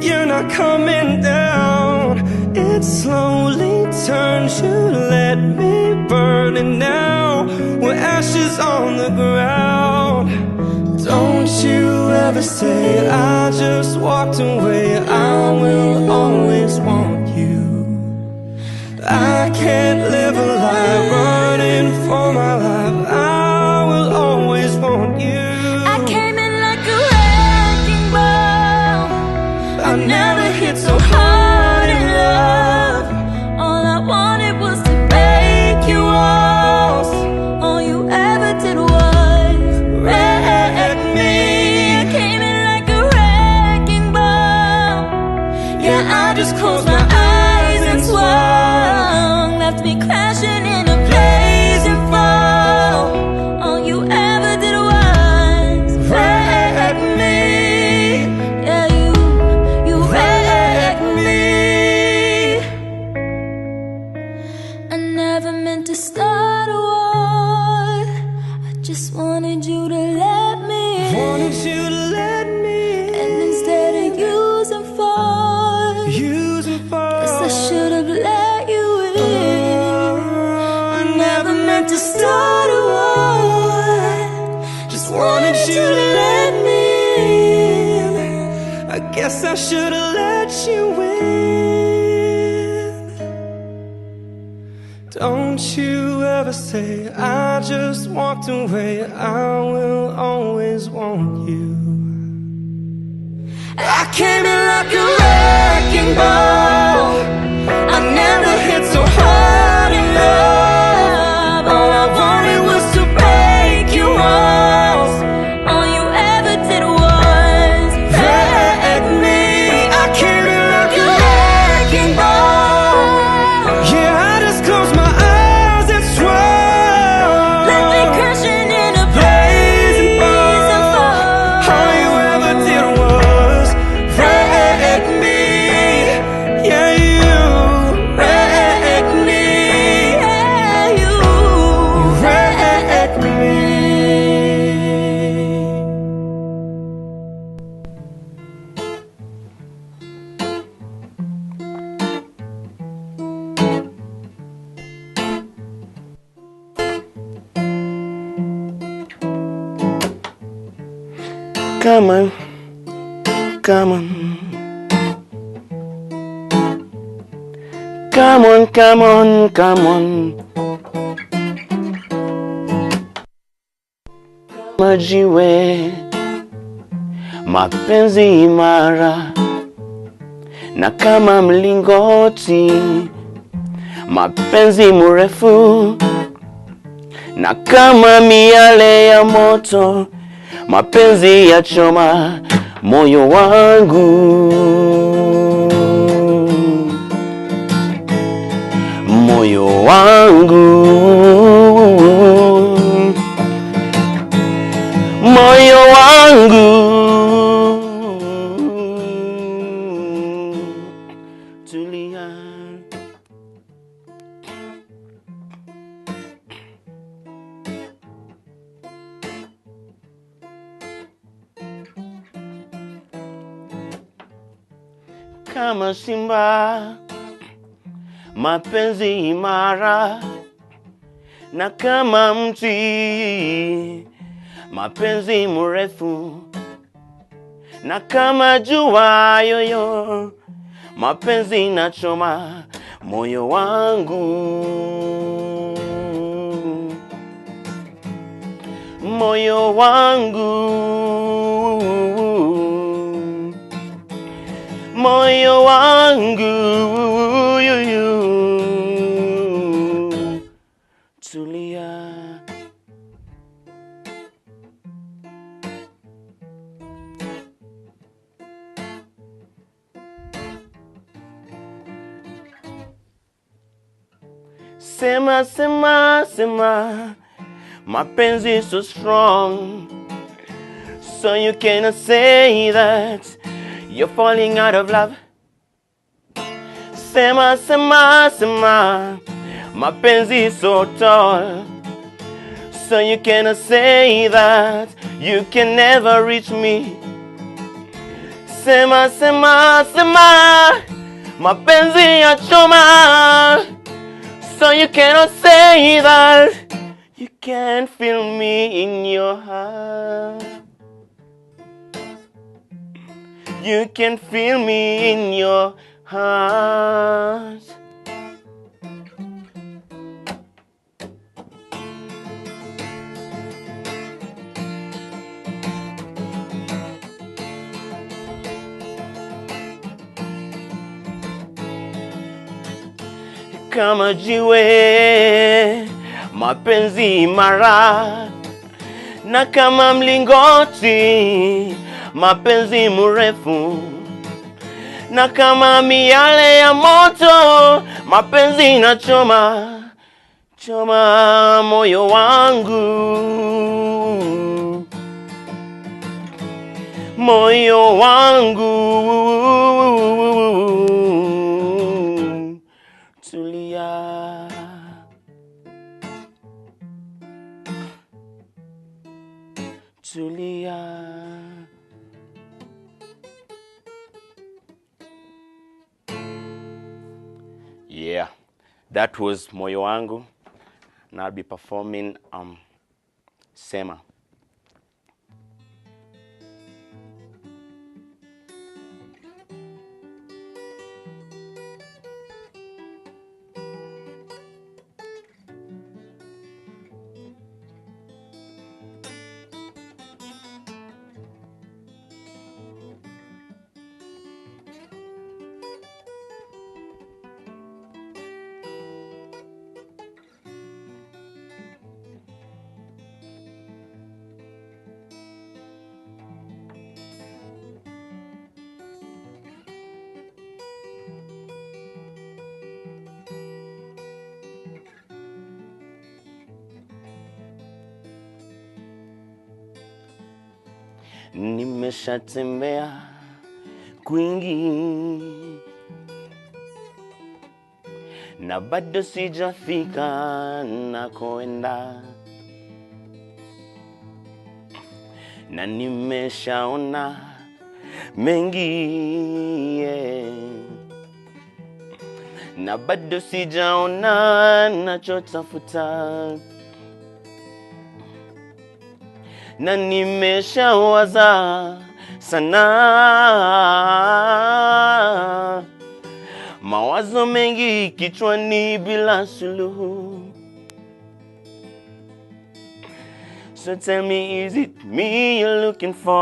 you're not coming down. It slowly turns, you let me burn, and now we're ashes on the ground. Don't you ever say I just walked away. I will always want you. I can't live a life running for my life. I will always want you. I came in like a wrecking ball. I never hit so hard in love. All I wanted was to break you off. All you ever did was wreck me. I came in like a wrecking ball. Yeah, I just closed my eyes and swung, left me crashing in a blazing fall. All you ever did was wreck me. Yeah, you wrecked me. I never meant to start a war. I just wanted you to let me in. Wanted you to let me in. And instead of using force, guess I should have let you in. I never meant to start a war. Just wanted you to let me in. I guess I should have let you in. Don't you ever say I just walked away. I will always want you. I came in like a wrecking ball. I never hit so hard in love. All I wanted was to break you off. All you ever did was wreck me. I came in like a wrecking ball. Yeah, I just closed my eyes and swung, left me crashing in a blazing fall. All you ever did was wreck me. Yeah, you wrecked me. Yeah, you wrecked me. Come on, come on. Come on, come on, come on. Majiwe, mapenzi imara, na kama mlingoti, mapenzi mrefu, na kama miale ya moto, mapenzi ya choma moyo wangu. kama simba, mapenzi imara, na kama mti, mapenzi mrefu, na kama jua yoyo, mapenzi inachoma moyo wangu, moyo wangu, moyo wangu, tulia. Sema, sema, sema, mapenzi so strong, so you cannot say that you're falling out of love. Sema, sema, sema, mapenzi so tall, so you cannot say that you can never reach me. Sema, sema, sema, mapenzi ya choma, so you cannot say that you can't feel me in your heart. You can feel me in your heart. Kama jiwe, mapenzi imara, na kama mlingoti, mapenzi mrefu, na kama miale ya moto, mapenzi inachoma, choma moyo wangu, moyo wangu, tulia. Tulia. Yeah, that was Moyo Wangu, and I'll be performing Sema. Nimeshatembea kwingi na bado sijafika nakoenda, na nimeshaona mengi na bado sijaona nachotafuta, na nimeshawaza sana, mawazo mengi kichwani bila suluhu. So tell me, is it me you're looking for?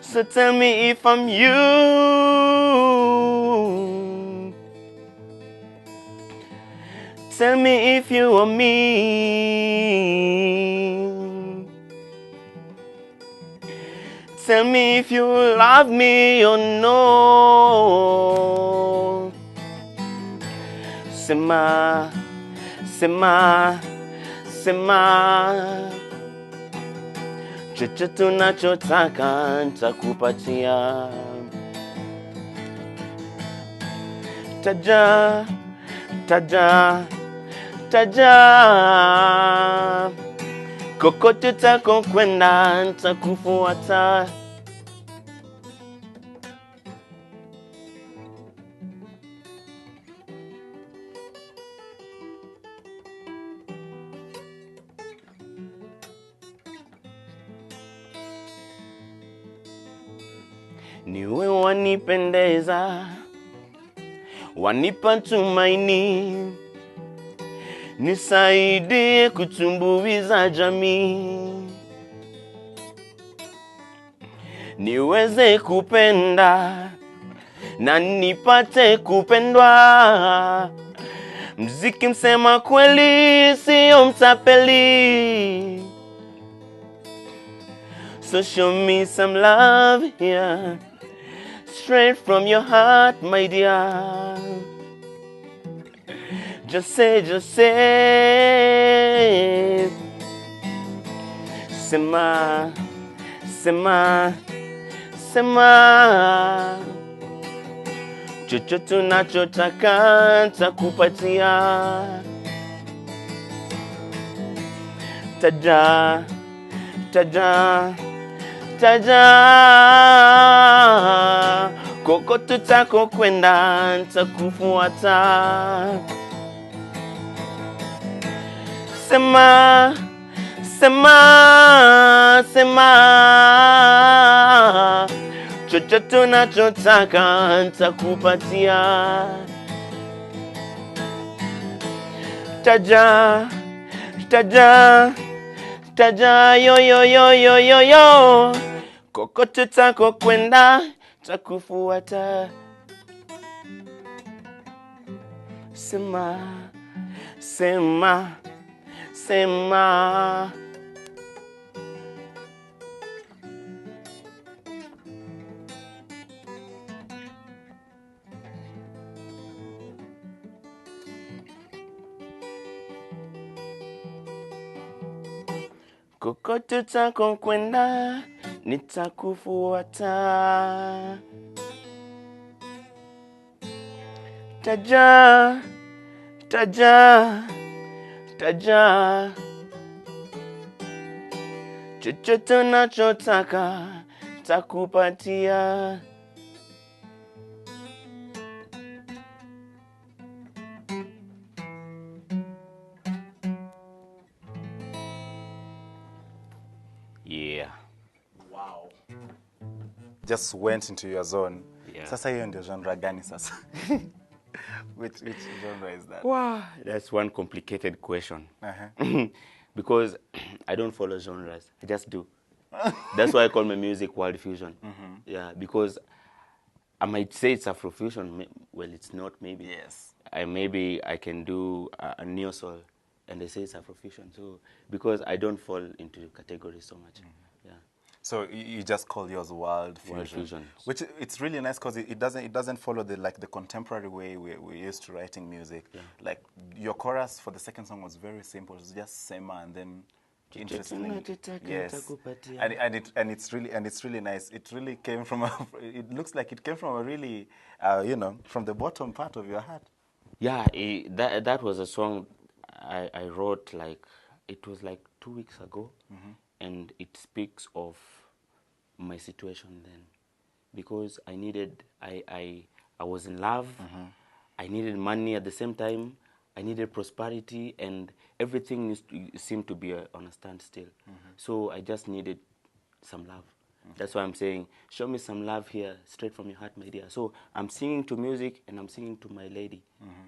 So tell me if I'm you. Tell me if you are me. Tell me if you love me or no. Sema, sema, sema, chochote unachotaka nitakupatia. Taja, taja, taja, kokote tako kwenda nitakufuata. niwe wanipendeza, wanipa tumaini, nisaidie kutumbuiza jamii, niweze kupenda na nipate kupendwa. Mziki msema kweli, sio mtapeli. So show me some love here, straight from your heart, my dear. Just say, sema, sema, sema. Chochote unachotaka nitakupatia. Taja, taja, taja. Kokote utako kwenda nitakufuata. Sema, sema, sema. Chochote unachotaka nitakupatia. Taja, taja, taja, yo yo yo yo yo yo. Kokote utako kwenda nitakufuata. Sema, sema, sema. Kokote utako kwenda nitakufuata. Taja, taja, taja. Chochote unachotaka nitakupatia. Yeah. Wow. Just went into your zone. Yeah. Sasa hiyo ndio genre gani sasa? which genre is that? Wow, that's one complicated question. Uh-huh. Because I don't follow genres. I just do. That's why I call my music world fusion. Mhm. Yeah, because I might say it's Afrofusion. Well, it's not. Maybe. Yes. Maybe I can do a neo soul, and they say it's Afrofusion. So because I don't fall into categories so much. Yeah. So you just call yours world fusion, World fusion. which it's really nice because it doesn't follow the contemporary way we're used to writing music. Yeah. Like your chorus for the second song was very simple. It's just sema and then interestingly, yes, and it's really nice. It really came from it looks like it came from a really from the bottom part of your heart. Yeah, that was a song I wrote it was like 2 weeks ago, and it speaks of my situation then, because I was in love, I needed money at the same time, I needed prosperity, and everything seemed to be on a standstill. So I just needed some love. That's why I'm saying, show me some love here, straight from your heart, my dear. So I'm singing to music, and I'm singing to my lady,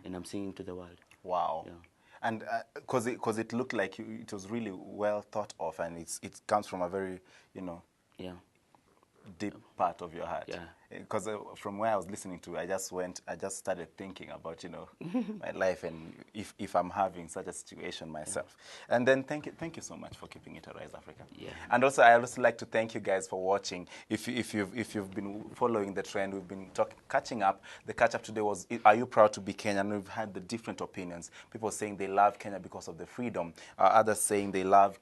and I'm singing to the world. Wow. Yeah. And because it looked like it was really well thought of, and it comes from a very, yeah, deep part of your heart. Yeah. Because from where I was listening to, I just started thinking about, my life and if I'm having such a situation myself. Yeah. And then thank you so much for keeping it Arise Africa. Yeah. And also I also like to thank you guys for watching. If you've been following the trend, we've been catching up. The catch up today was, are you proud to be Kenyan? We've had the different opinions. People saying they love Kenya because of the freedom. Others saying they love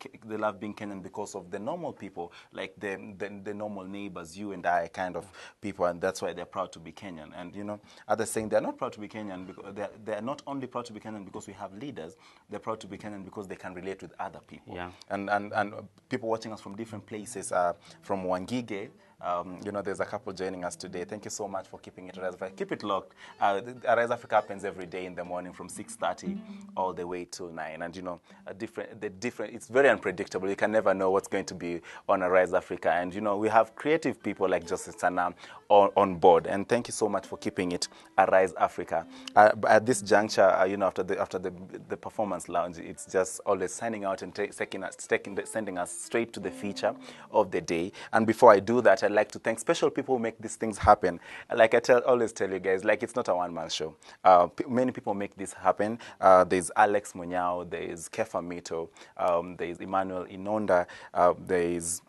being Kenyan because of the normal people, like the normal neighbors, you and I kind of people. And that's why they're proud to be Kenyan. And others saying they're not proud to be Kenyan because they're not only proud to be Kenyan because we have leaders. They're proud to be Kenyan because they can relate with other people. Yeah. And people watching us from different places, from Wangige, You know, there's a couple joining us today. Thank you so much for keeping it Arise Africa. Keep it locked. Arise Africa happens every day in the morning from 6:30 all the way till 9. And you know, it's very unpredictable. You can never know what's going to be on Arise Africa. And you know, we have creative people like Joseph Sana on board. And thank you so much for keeping it Arise Africa. At this juncture, you know, after the performance lounge, it's just always signing out and sending us straight to the feature of the day. And before I do that, I'd like to thank special people who make these things happen. Like I always tell you guys, like, it's not a one-man show. Many people make this happen. There's Alex Munyao, there's Kefa Mito, there's Emmanuel Inonda, there's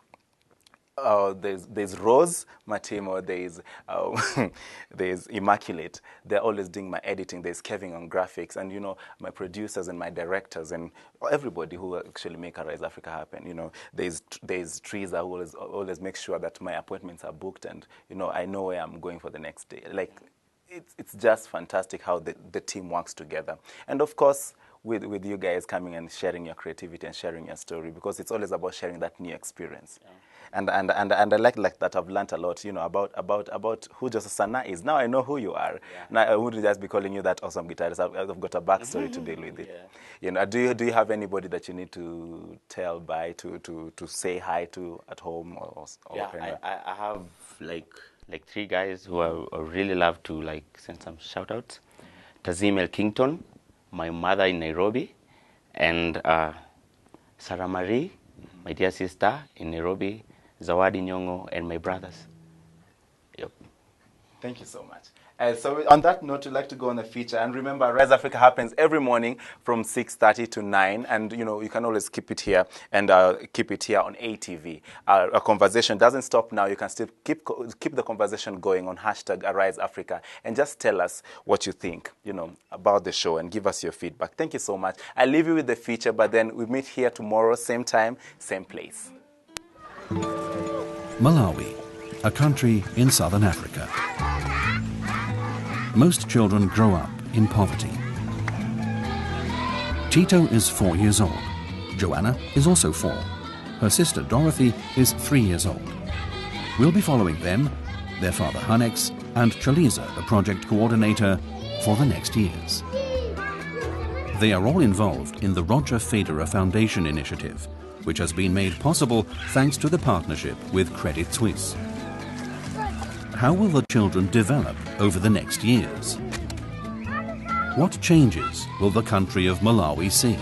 Rose Matimo, there's Immaculate. They're always doing my editing. There's Kevin on graphics, and you know, my producers and my directors and everybody who actually make Arise Africa happen. You know, there's Teresa who always makes sure that my appointments are booked, and you know, I know where I'm going for the next day. Like, it's just fantastic how the team works together. And of course, with you guys coming and sharing your creativity and sharing your story, because it's always about sharing that new experience. Yeah. And I like that I've learned a lot, you know, about who Joseph Sana is. Now I know who you are. Yeah. Now I wouldn't just be calling you that awesome guitarist. I've got a backstory to deal with it. Yeah. You know, do you have anybody that you need to tell by to say hi to at home or yeah, I have like 3 guys who I really love to like send some shout outs. Tazim Elkington, my mother in Nairobi, and Sarah Marie, my dear sister in Nairobi, Zawadi Nyongo, and my brothers. Yep. Thank you so much. So on that note, we'd like to go on the feature. And remember, Rise Africa happens every morning from 6:30 to 9. And, you know, you can always keep it here and keep it here on ATV. A conversation doesn't stop now. You can still keep the conversation going on hashtag Arise Africa. And just tell us what you think, you know, about the show and give us your feedback. Thank you so much. I'll leave you with the feature, but then we meet here tomorrow, same time, same place. Malawi, a country in southern Africa. Most children grow up in poverty. Tito is 4 years old. Joanna is also 4. Her sister Dorothy is 3 years old. We'll be following them, their father Hanex, and Chaliza, the project coordinator, for the next years. They are all involved in the Roger Federer Foundation initiative, which has been made possible thanks to the partnership with Credit Suisse. How will the children develop over the next years? What changes will the country of Malawi see?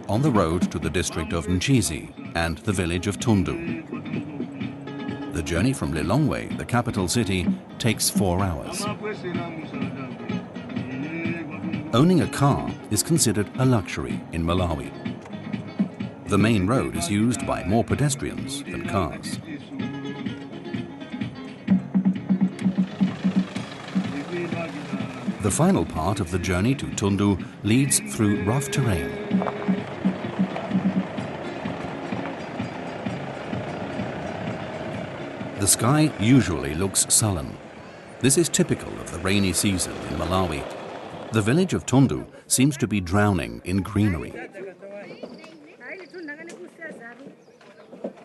On the road to the district of Mchizi and the village of Tundu. The journey from Lilongwe, the capital city, takes 4 hours. Owning a car is considered a luxury in Malawi. The main road is used by more pedestrians than cars. The final part of the journey to Tundu leads through rough terrain. The sky usually looks sullen. This is typical of the rainy season in Malawi. The village of Tundu seems to be drowning in greenery.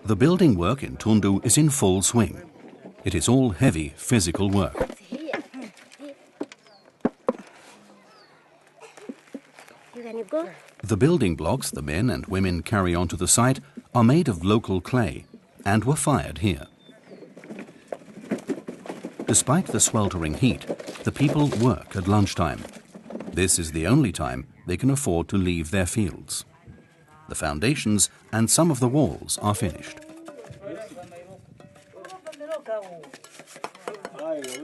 The building work in Tundu is in full swing. It is all heavy physical work. The building blocks the men and women carry onto the site are made of local clay and were fired here. Despite the sweltering heat, the people work at lunchtime. This is the only time they can afford to leave their fields. The foundations and some of the walls are finished.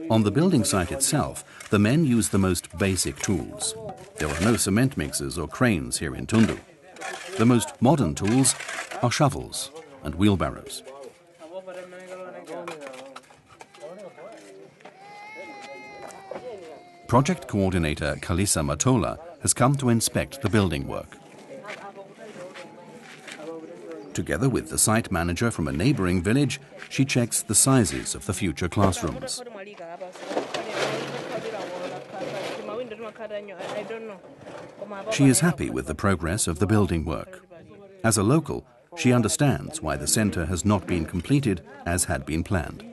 On the building site itself, the men use the most basic tools. There are no cement mixers or cranes here in Tundu. The most modern tools are shovels and wheelbarrows. Project coordinator Kalisa Matola has come to inspect the building work. Together with the site manager from a neighboring village, she checks the sizes of the future classrooms. She is happy with the progress of the building work. As a local, she understands why the centre has not been completed as had been planned.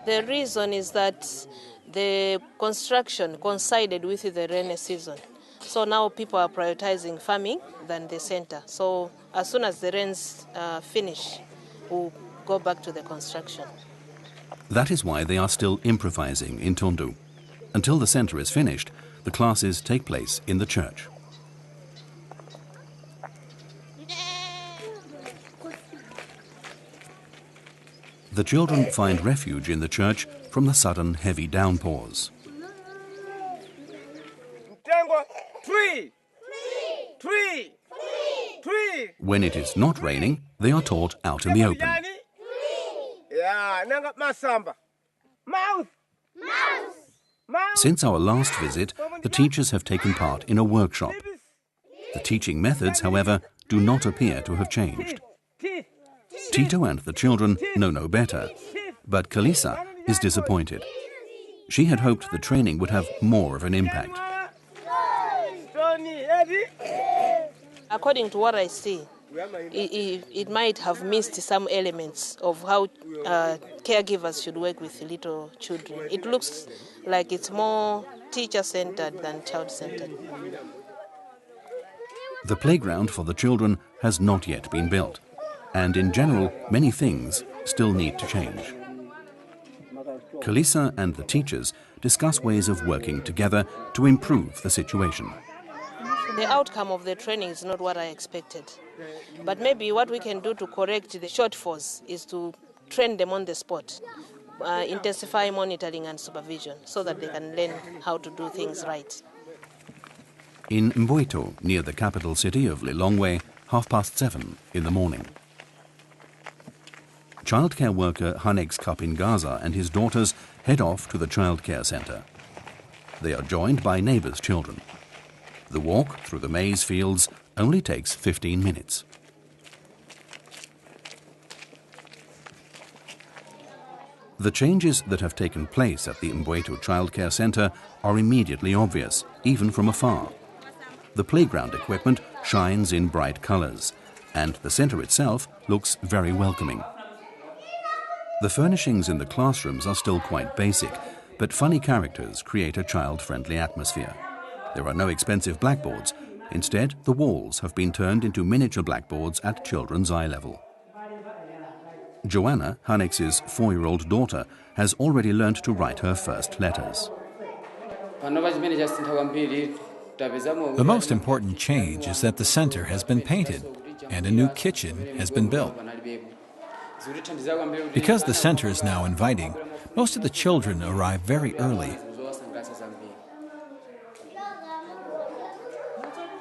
The reason is that the construction coincided with the rainy season. So now people are prioritizing farming than the center. So as soon as the rains finish, we'll go back to the construction. That is why they are still improvising in Tundu. Until the center is finished, the classes take place in the church. The children find refuge in the church from the sudden heavy downpours. When it is not raining, they are taught out in the open. Since our last visit, the teachers have taken part in a workshop. The teaching methods, however, do not appear to have changed. Tito and the children know no better, but Kalisa is disappointed. She had hoped the training would have more of an impact. According to what I see, it might have missed some elements of how caregivers should work with little children. It looks like it's more teacher-centered than child-centered. The playground for the children has not yet been built, and in general, many things still need to change. Kalisa and the teachers discuss ways of working together to improve the situation. The outcome of the training is not what I expected. But maybe what we can do to correct the shortfalls is to train them on the spot, intensify monitoring and supervision so that they can learn how to do things right. In Mboito, near the capital city of Lilongwe, 7:30 in the morning. Childcare worker Hanex Kapingaza and his daughters head off to the childcare centre. They are joined by neighbours' children. The walk through the maize fields only takes 15 minutes. The changes that have taken place at the Mboito Childcare Centre are immediately obvious, even from afar. The playground equipment shines in bright colours, and the centre itself looks very welcoming. The furnishings in the classrooms are still quite basic, but funny characters create a child-friendly atmosphere. There are no expensive blackboards. Instead, the walls have been turned into miniature blackboards at children's eye level. Joanna, Hanex's 4-year-old daughter, has already learnt to write her first letters. The most important change is that the center has been painted and a new kitchen has been built. Because the center is now inviting, most of the children arrive very early.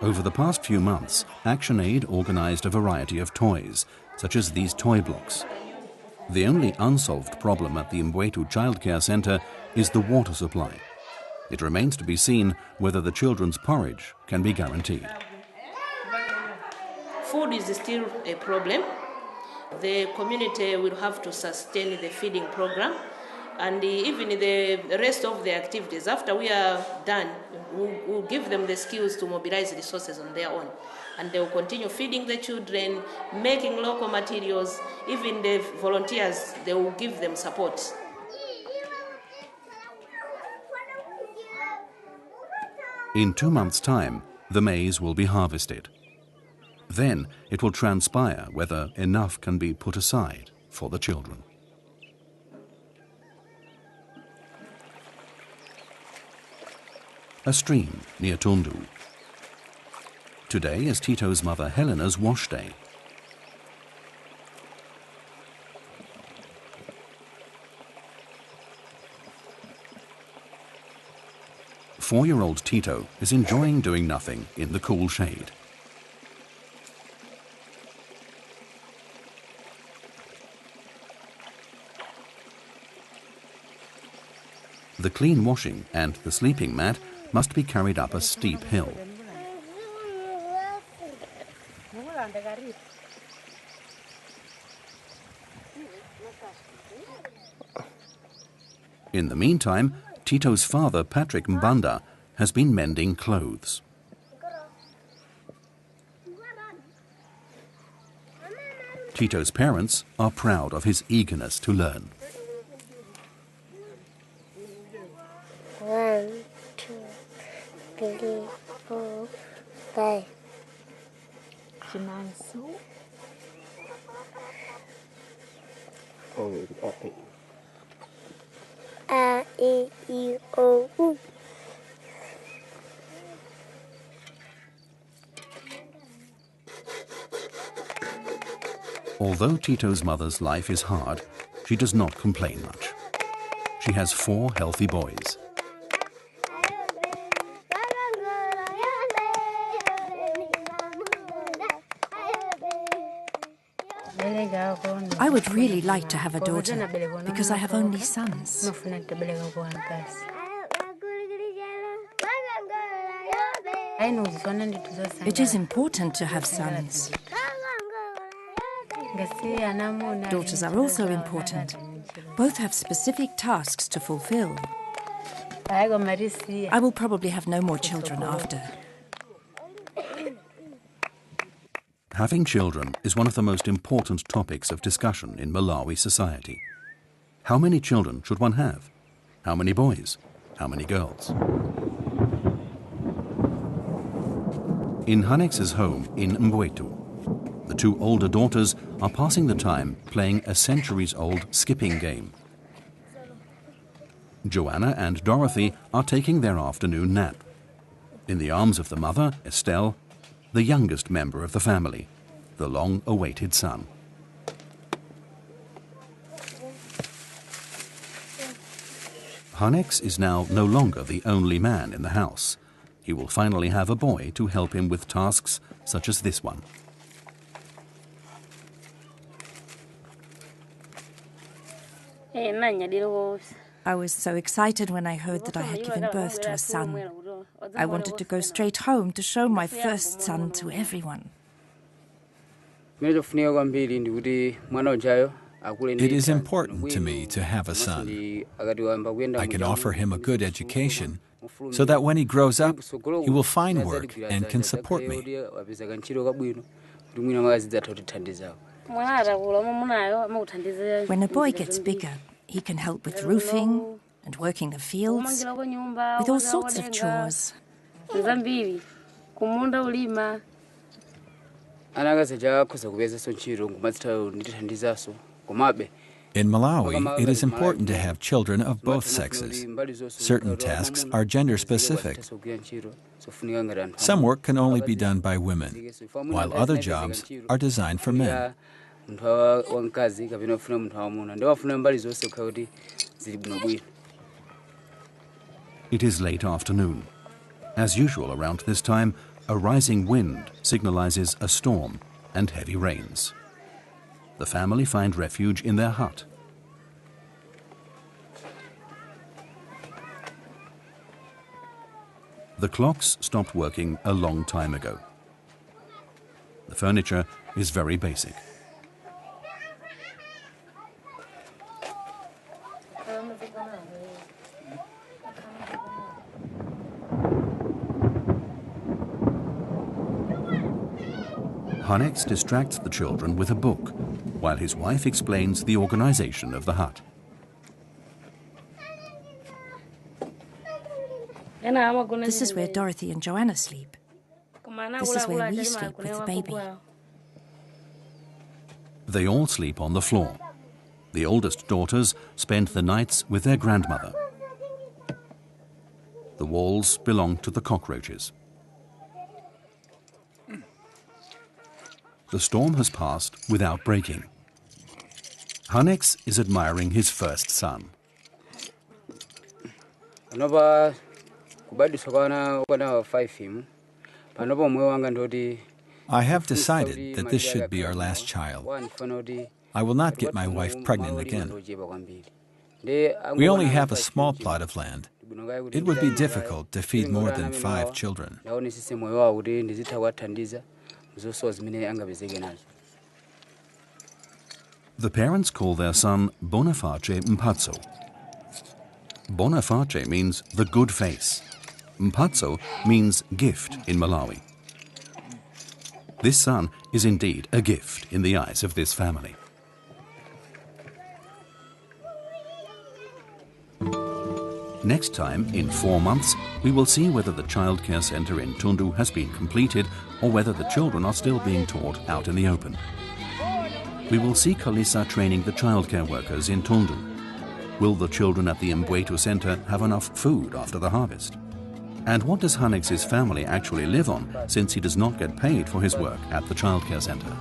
Over the past few months, ActionAid organised a variety of toys, such as these toy blocks. The only unsolved problem at the Mboito Childcare Centre is the water supply. It remains to be seen whether the children's porridge can be guaranteed. Food is still a problem. The community will have to sustain the feeding program, and even the rest of the activities. After we are done, we'll give them the skills to mobilize resources on their own. And they will continue feeding the children, making local materials. Even the volunteers, they will give them support. In 2 months' time, the maize will be harvested. Then it will transpire whether enough can be put aside for the children. A stream near Tundu. Today is Tito's mother Helena's wash day. Four-year-old Tito is enjoying doing nothing in the cool shade. The clean washing and the sleeping mat must be carried up a steep hill. In the meantime, Tito's father, Patrick Mbanda, has been mending clothes. Tito's parents are proud of his eagerness to learn. 1, 2, 3, 4, 5. A, E, I, O, U. Although Tito's mother's life is hard, she does not complain much. She has 4 healthy boys. I would really like to have a daughter because I have only sons. It is important to have sons. Daughters are also important. Both have specific tasks to fulfill. I will probably have no more children after. Having children is one of the most important topics of discussion in Malawi society. How many children should one have? How many boys? How many girls? In Hanex's home in Mbwetu, the 2 older daughters are passing the time playing a centuries-old skipping game. Joanna and Dorothy are taking their afternoon nap. In the arms of the mother, Estelle, the youngest member of the family, the long-awaited son. Hanex is now no longer the only man in the house. He will finally have a boy to help him with tasks such as this one. I was so excited when I heard that I had given birth to a son. I wanted to go straight home to show my first son to everyone. It is important to me to have a son. I can offer him a good education so that when he grows up, he will find work and can support me. When a boy gets bigger, he can help with roofing and working the fields, with all sorts of chores. In Malawi, it is important to have children of both sexes. Certain tasks are gender-specific. Some work can only be done by women, while other jobs are designed for men. It is late afternoon. As usual around this time, a rising wind signalizes a storm and heavy rains. The family find refuge in their hut. The clocks stopped working a long time ago. The furniture is very basic. Hanex distracts the children with a book, while his wife explains the organization of the hut. This is where Dorothy and Joanna sleep. This is where we sleep with the baby. They all sleep on the floor. The oldest daughters spend the nights with their grandmother. The walls belong to the cockroaches. The storm has passed without breaking. Hanex is admiring his first son. I have decided that this should be our last child. I will not get my wife pregnant again. We only have a small plot of land. It would be difficult to feed more than 5 children. The parents call their son Boniface Mphatso. Bonaface means the good face. Mphatso means gift in Malawi. This son is indeed a gift in the eyes of this family. Next time, in 4 months, we will see whether the childcare centre in Tundu has been completed or whether the children are still being taught out in the open. We will see Kalisa training the childcare workers in Tundu. Will the children at the Mbwetu Centre have enough food after the harvest? And what does Hanex's family actually live on, since he does not get paid for his work at the childcare centre?